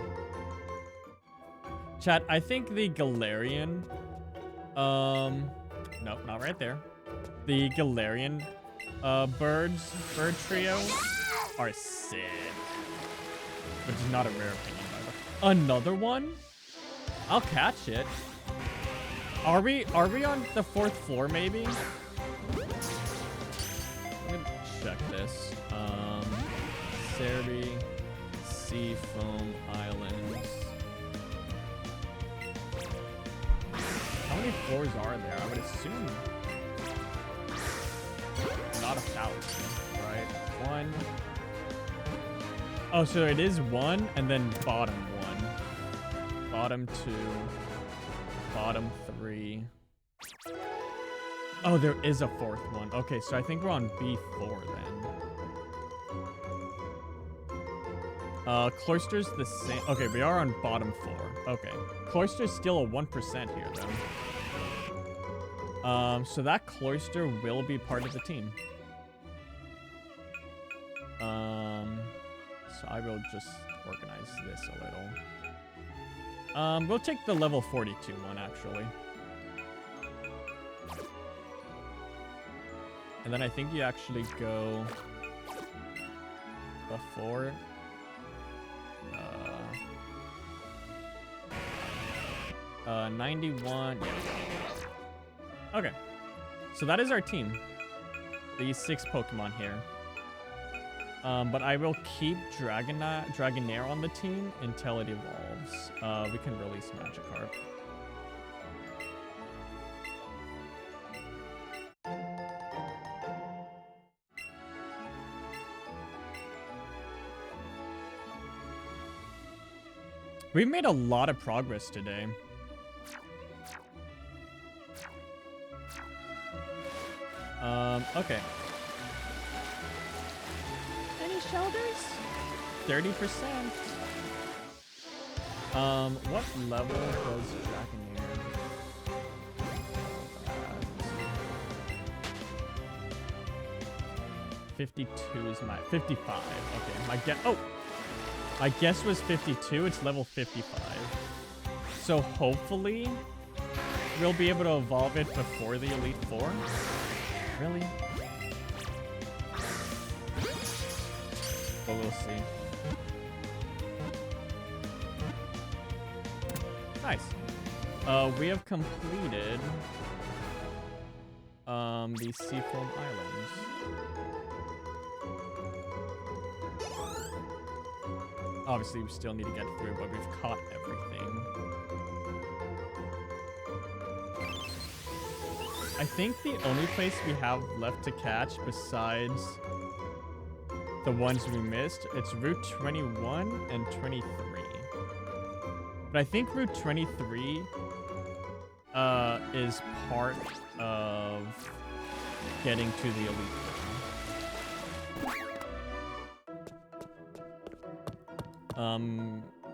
A: Chat, I think the Galarian... Nope, not right there. The Galarian bird trio are sick. Which is not a rare opinion, by the way. Another one? I'll catch it. Are we on the 4th floor, maybe? I'm gonna check this. Cerebi, Seafoam Islands. How many floors are there? I would assume not 1,000, right? 1. Oh, so it is 1 and then bottom 1. Bottom 2. Bottom 3. Oh, there is a 4th one. Okay, so I think we're on B4 then. Cloister's the same. Okay, we are on bottom 4. Okay. Cloister's still a 1% here though. So that Cloister will be part of the team. So I will just organize this a little. We'll take the level 42 one actually. And then I think you actually go before 91. Yeah. Okay. So that is our team. These 6 Pokemon here. But I will keep Dragonair on the team until it evolves. We can release Magikarp. We've made a lot of progress today. Okay. Any shelters? 30%. What level was Dragonair? 52 is my 55. Okay, my guess. Oh, my guess was 52. It's level 55. So hopefully we'll be able to evolve it before the Elite Four. Really? But we'll see. Nice. We have completed the Seafoam Islands. Obviously, we still need to get through, but we've caught everything. I think the only place we have left to catch besides the ones we missed, it's Route 21 and 23. But I think Route 23 is part of getting to the Elite Four.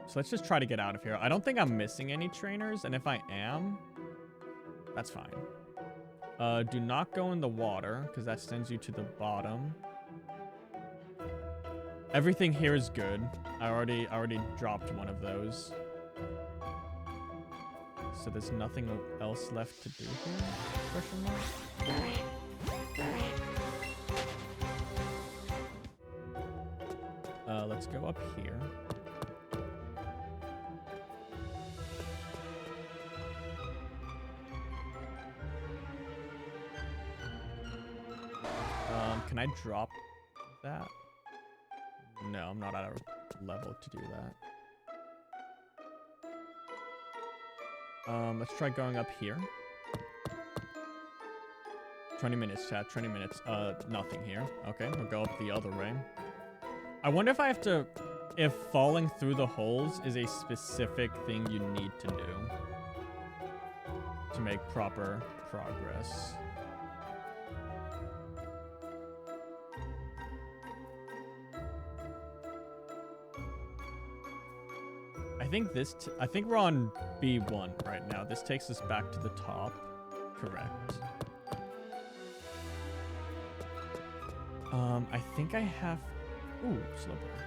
A: So let's just try to get out of here. I don't think I'm missing any trainers, and if I am, that's fine. Do not go in the water, because that sends you to the bottom. Everything here is good. I already dropped one of those. So there's nothing else left to do here? Question mark? Let's go up here. Can I drop that? No, I'm not at a level to do that. Let's try going up here. 20 minutes, chat. 20 minutes. Nothing here. Okay, we'll go up the other way. I wonder if I have to... If falling through the holes is a specific thing you need to do to make proper progress. I think we're on B1 right now. This takes us back to the top. Correct. I think I have... Ooh, slow burn.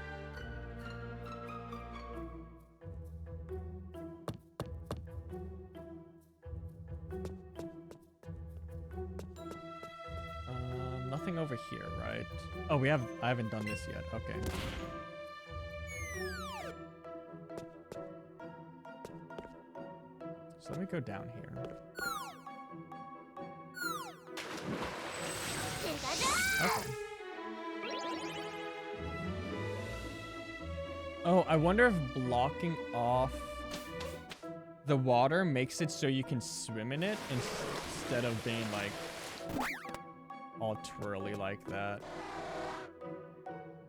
A: Nothing over here, right? Oh, I haven't done this yet. Okay. So let me go down here. Okay. Oh, I wonder if blocking off the water makes it so you can swim in it instead of being like all twirly like that.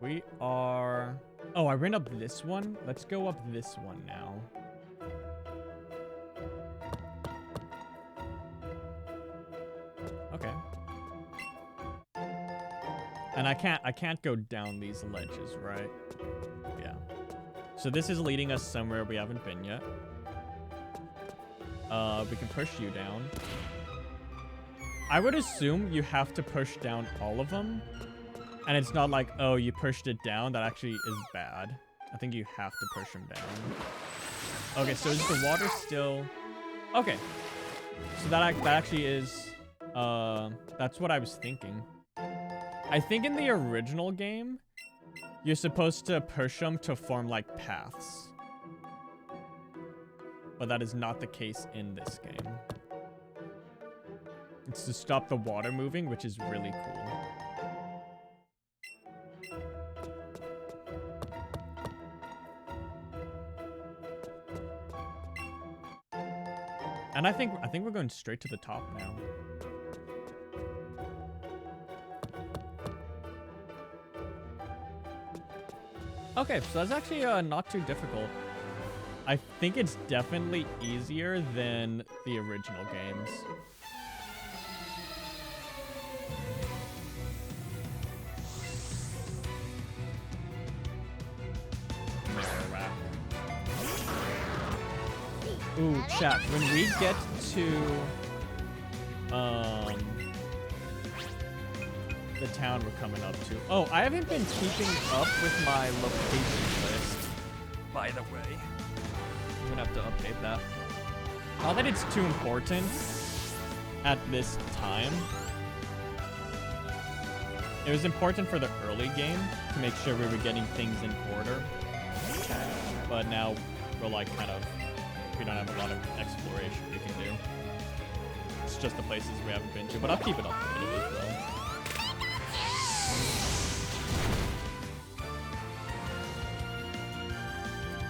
A: We are... Oh, I ran up this one. Let's go up this one now. Okay. And I can't go down these ledges, right? Yeah. So this is leading us somewhere we haven't been yet. We can push you down. I would assume you have to push down all of them. And it's not like, oh, you pushed it down. That actually is bad. I think you have to push them down. Okay, so is the water still... Okay. So that actually is... that's what I was thinking. I think in the original game, you're supposed to push them to form, like, paths. But that is not the case in this game. It's to stop the water moving, which is really cool. And I think we're going straight to the top now. Okay, so that's actually not too difficult. I think it's definitely easier than the original games. Ooh, chat, when we get to the town we're coming up to. Oh, I haven't been keeping up with my location list, by the way. I'm gonna have to update that. Not that it's too important at this time. It was important for the early game to make sure we were getting things in order. But now we're like we don't have a lot of exploration we can do. It's just the places we haven't been to, but I'll keep it updated as well.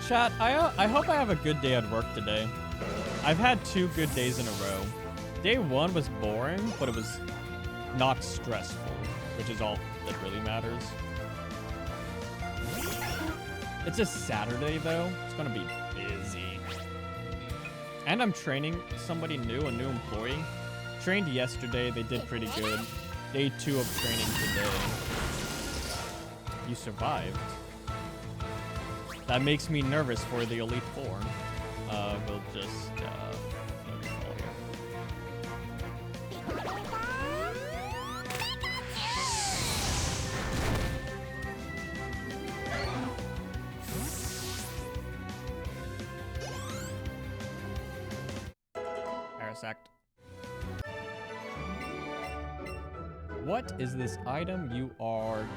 A: Chat, I hope I have a good day at work today. I've had 2 good days in a row. Day 1 was boring, but it was not stressful, which is all that really matters. It's a Saturday, though. It's gonna be busy. And I'm training somebody new, a new employee. Trained yesterday. They did pretty good. Day 2 of training today. You survived. That makes me nervous for the Elite Four. We'll just, what do we call here? Parasect. What is this item you are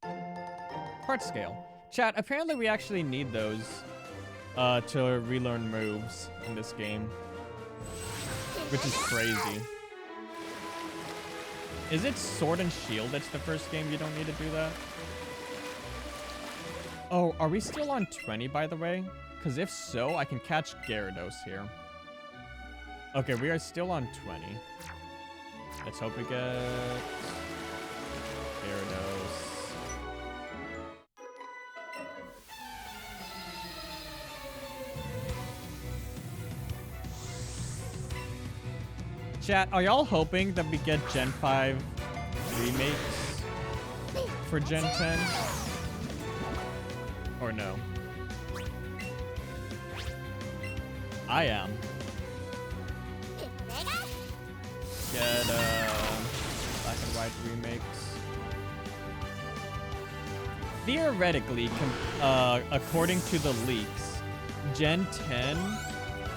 A: guarding? Heart scale. Chat, apparently we actually need those to relearn moves in this game. Which is crazy. Is it Sword and Shield that's the first game you don't need to do that? Oh, are we still on 20, by the way? Because if so, I can catch Gyarados here. Okay, we are still on 20. Let's hope we get Gyarados. Chat, are y'all hoping that we get Gen 5 remakes for Gen 10? Or no? I am. Get Black and White remakes. Theoretically, according to the leaks, Gen 10,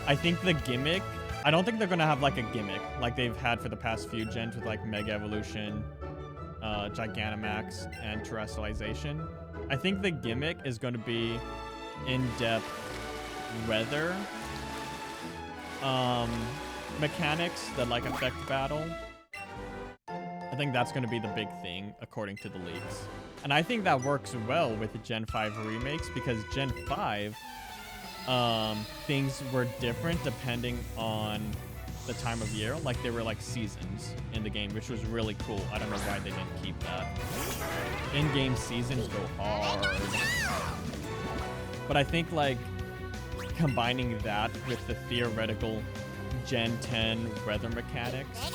A: I think the gimmick, I don't think they're gonna have like a gimmick like they've had for the past few gens with like Mega Evolution, Gigantamax, and Terrestrialization. I think the gimmick is going to be in-depth weather mechanics that like affect battle. I think that's going to be the big thing according to the leaks. And I think that works well with the Gen 5 remakes because Gen 5 things were different depending on the time of year. Like they were like seasons in the game, which was really cool. I don't know why they didn't keep that. In-game seasons go hard. But I think like combining that with the theoretical Gen 10 weather mechanics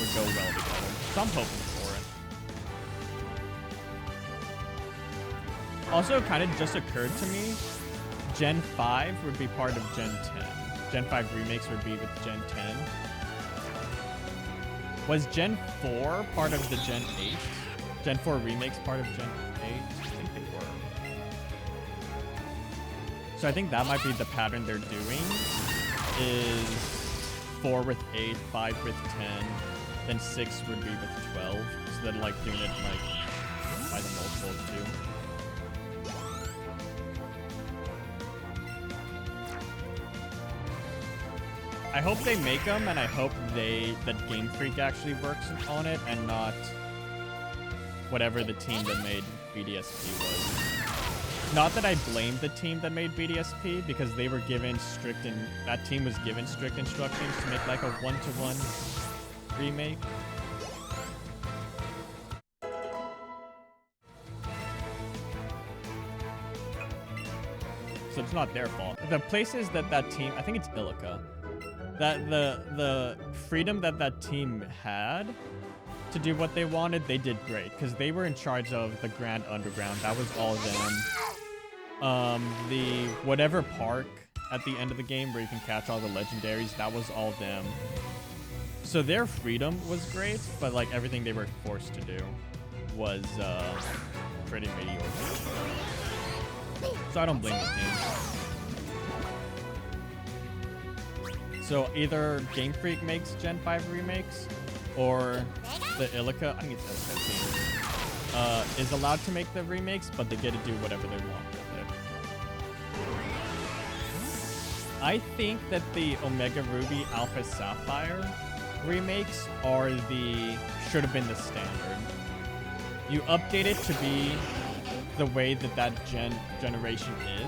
A: would go well together. So I'm hoping for it. Also, kind of just occurred to me, Gen 5 would be part of Gen 10. Gen 5 remakes would be with Gen 10. Was Gen 4 part of the Gen 8? Gen 4 remakes part of Gen 8? I think they were. So I think that might be the pattern they're doing, is 4 with 8, 5 with 10, then 6 would be with 12. So they're like doing it like by the multiples too. I hope they make them, and I hope that Game Freak actually works on it, and not whatever the team that made BDSP was. Not that I blame the team that made BDSP, because they were given that team was given strict instructions to make like a one-to-one remake. So it's not their fault. The places that team, I think it's Illica, that the freedom that team had to do what they wanted, they did great, because they were in charge of the Grand Underground. That was all them. The whatever park at the end of the game where you can catch all the legendaries, that was all them. So their freedom was great, but like everything they were forced to do was pretty mediocre. So I don't blame the team. So either Game Freak makes Gen 5 remakes, or the Illica, I think it's Illica team, is allowed to make the remakes, but they get to do whatever they want with it. I think that the Omega Ruby Alpha Sapphire remakes should have been the standard. You update it to be the way that generation is,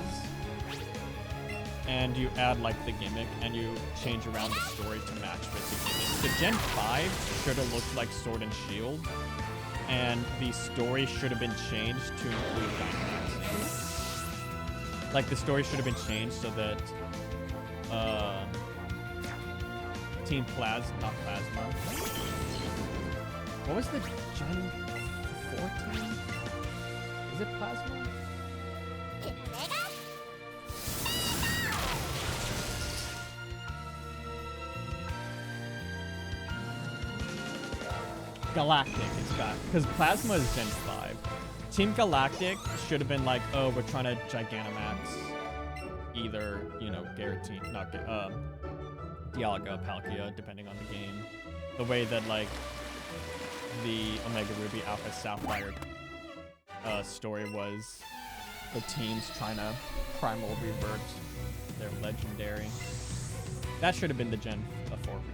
A: and you add like the gimmick, and you change around the story to match with the gimmick. The Gen 5 should have looked like Sword and Shield, and the story should have been changed to include Dynamax. Like the story should have been changed so that Team not Plasma. What was the Gen 14? Is it Plasma? Galactic is back. Because Plasma is Gen 5. Team Galactic should have been like, oh, we're trying to Gigantamax either, you know, Garateen, not Dialga, Palkia, depending on the game. The way that, like, the Omega Ruby Alpha Sapphire story was the teams trying to primal revert their legendary. That should have been the Gen 4 remake.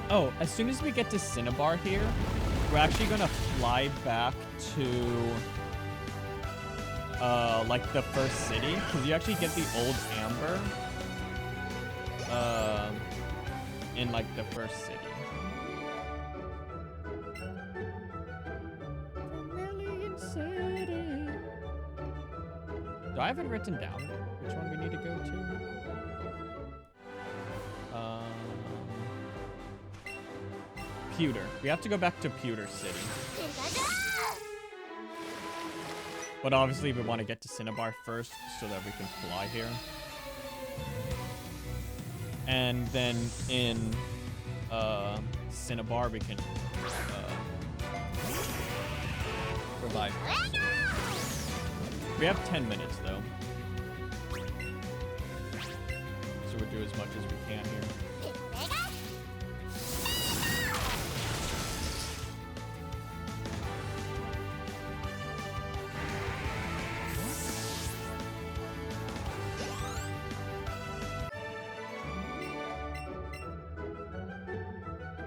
A: Oh, as soon as we get to Cinnabar here, we're actually gonna fly back to like the first city, because you actually get the old Amber in like the first city. Vermilion City. Do I have it written down? Which one we need to go to? Pewter. We have to go back to Pewter City. But obviously we want to get to Cinnabar first so that we can fly here. And then in Cinnabar we can revive. We have 10 minutes though. So we'll do as much as we can here.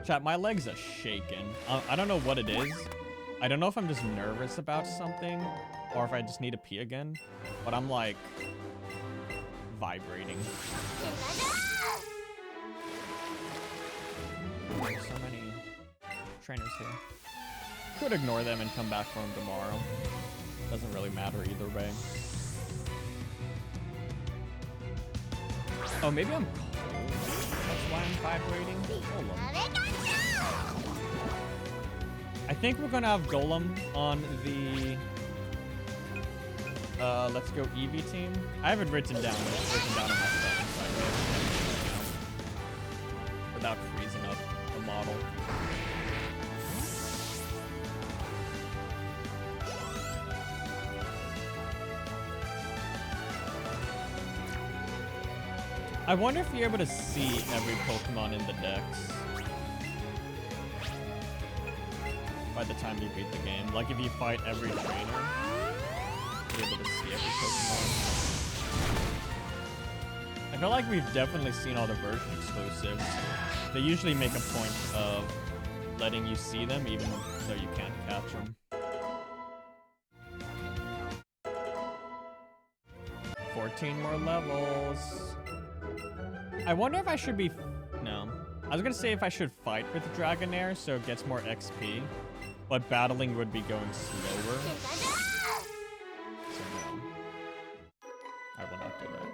A: Chat, my legs are shaking. I don't know what it is. I don't know if I'm just nervous about something or if I just need to pee again, but I'm like vibrating. There's so many trainers here. Could ignore them and come back for them tomorrow. Doesn't really matter either way. Oh, maybe I'm cold. That's why I'm vibrating. Hold on. I think we're gonna have Golem on the Let's Go Eevee team. I have it written down. It's written down on my phone, so I can without freezing up the model. I wonder if you're able to see every Pokemon in the decks by the time you beat the game. Like if you fight every trainer, you're able to see every Pokemon. I feel like we've definitely seen all the version exclusives. They usually make a point of letting you see them even though you can't catch them. 14 more levels. I wonder if I should be... No. I was gonna say if I should fight with Dragonair so it gets more XP, but battling would be going slower. So no. I will not do that.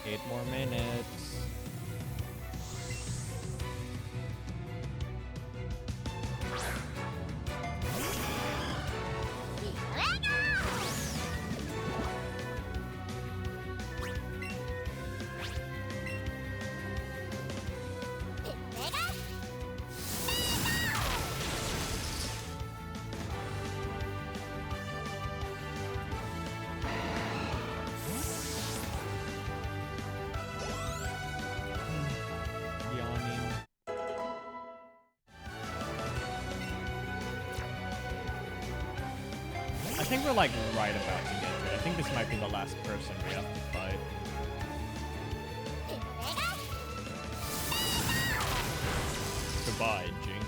A: 8 more minutes. think we're like right about to get to it. I think this might be the last person we have to fight. Goodbye, Jinx.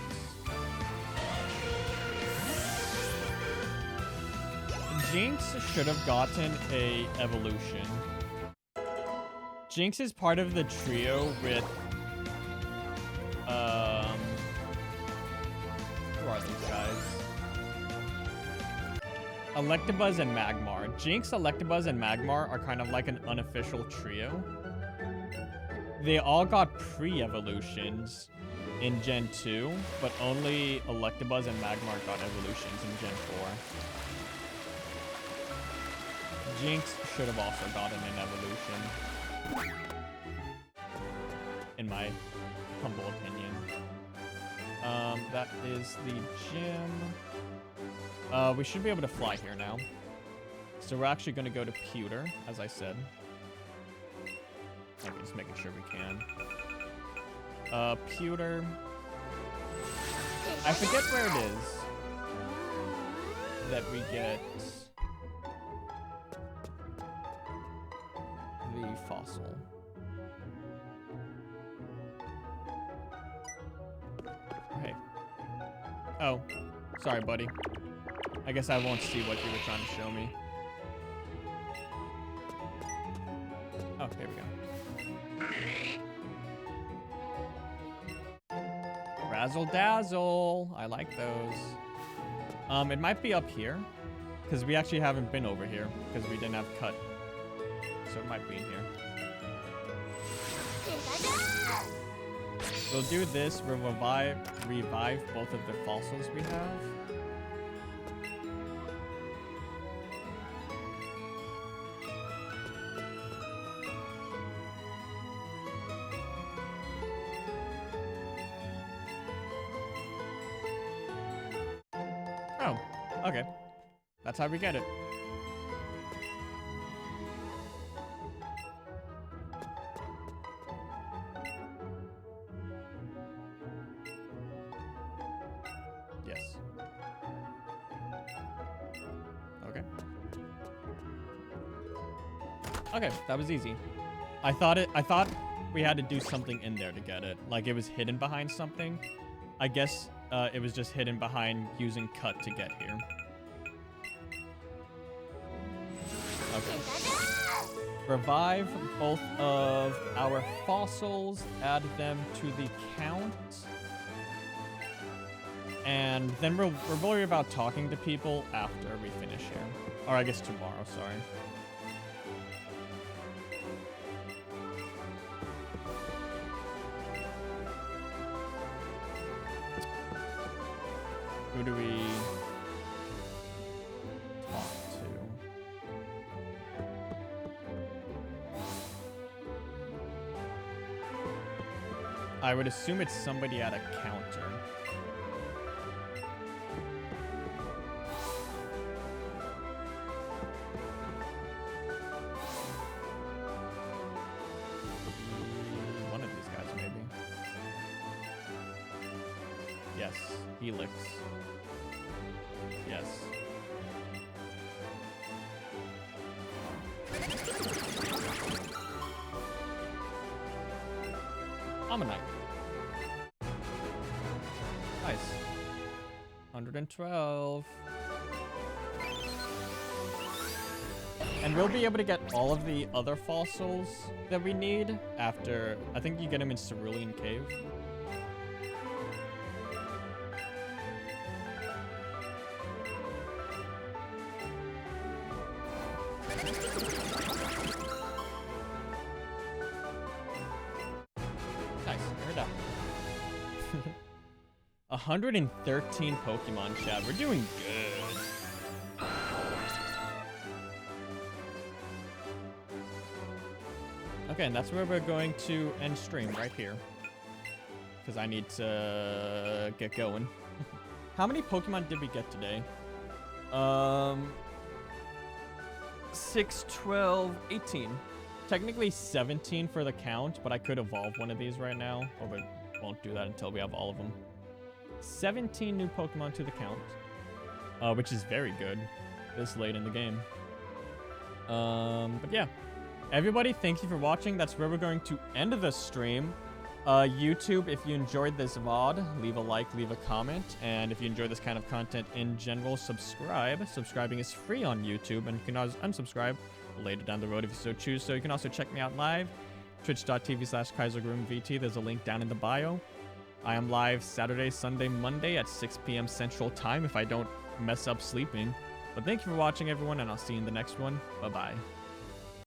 A: Jinx should have gotten a evolution. Jinx is part of the trio with who are these guys? Electabuzz and Magmar. Jinx, Electabuzz, and Magmar are kind of like an unofficial trio. They all got pre-evolutions in Gen 2, but only Electabuzz and Magmar got evolutions in Gen 4. Jinx should have also gotten an evolution, in my humble opinion. That is the gym. We should be able to fly here now. So we're actually going to go to Pewter, as I said. Okay, just making sure we can. Pewter. I forget where it is that we get the fossil. Hey. Oh, sorry, buddy. I guess I won't see what you were trying to show me. Oh, there we go. Razzle dazzle. I like those. It might be up here, because we actually haven't been over here, because we didn't have cut. So it might be in here. We'll do this. We'll revive both of the fossils we have. Oh, okay. That's how we get it. Yes. Okay. Okay, that was easy. I thought we had to do something in there to get it. Like it was hidden behind something. I guess it was just hidden behind using cut to get here. Okay. Revive both of our fossils, add them to the count. And then we'll worry about talking to people after we finish here. Or I guess tomorrow, sorry. Who do we talk to? I would assume it's somebody at a counter. One of these guys, maybe. Yes, Helix. Yes. Ammonite. Nice. 112. And we'll be able to get all of the other fossils that we need after... I think you get them in Cerulean Cave. Nice, we're done. 113 Pokemon, chat. We're doing good. Okay, and that's where we're going to end stream, right here. Because I need to get going. How many Pokemon did we get today? 6, 12, 18. Technically 17 for the count, but I could evolve one of these right now. Or we won't do that until we have all of them. 17 new Pokemon to the count, which is very good. this late in the game. But yeah. Everybody, thank you for watching. That's where we're going to end the stream. YouTube, if you enjoyed this VOD, leave a like, leave a comment. And if you enjoy this kind of content in general, subscribe. Subscribing is free on YouTube, and you can always unsubscribe later down the road if you so choose. So you can also check me out live, twitch.tv/KaiserGroomVT. There's a link down in the bio. I am live Saturday, Sunday, Monday at 6 p.m. Central Time if I don't mess up sleeping. But thank you for watching, everyone, and I'll see you in the next one. Bye-bye.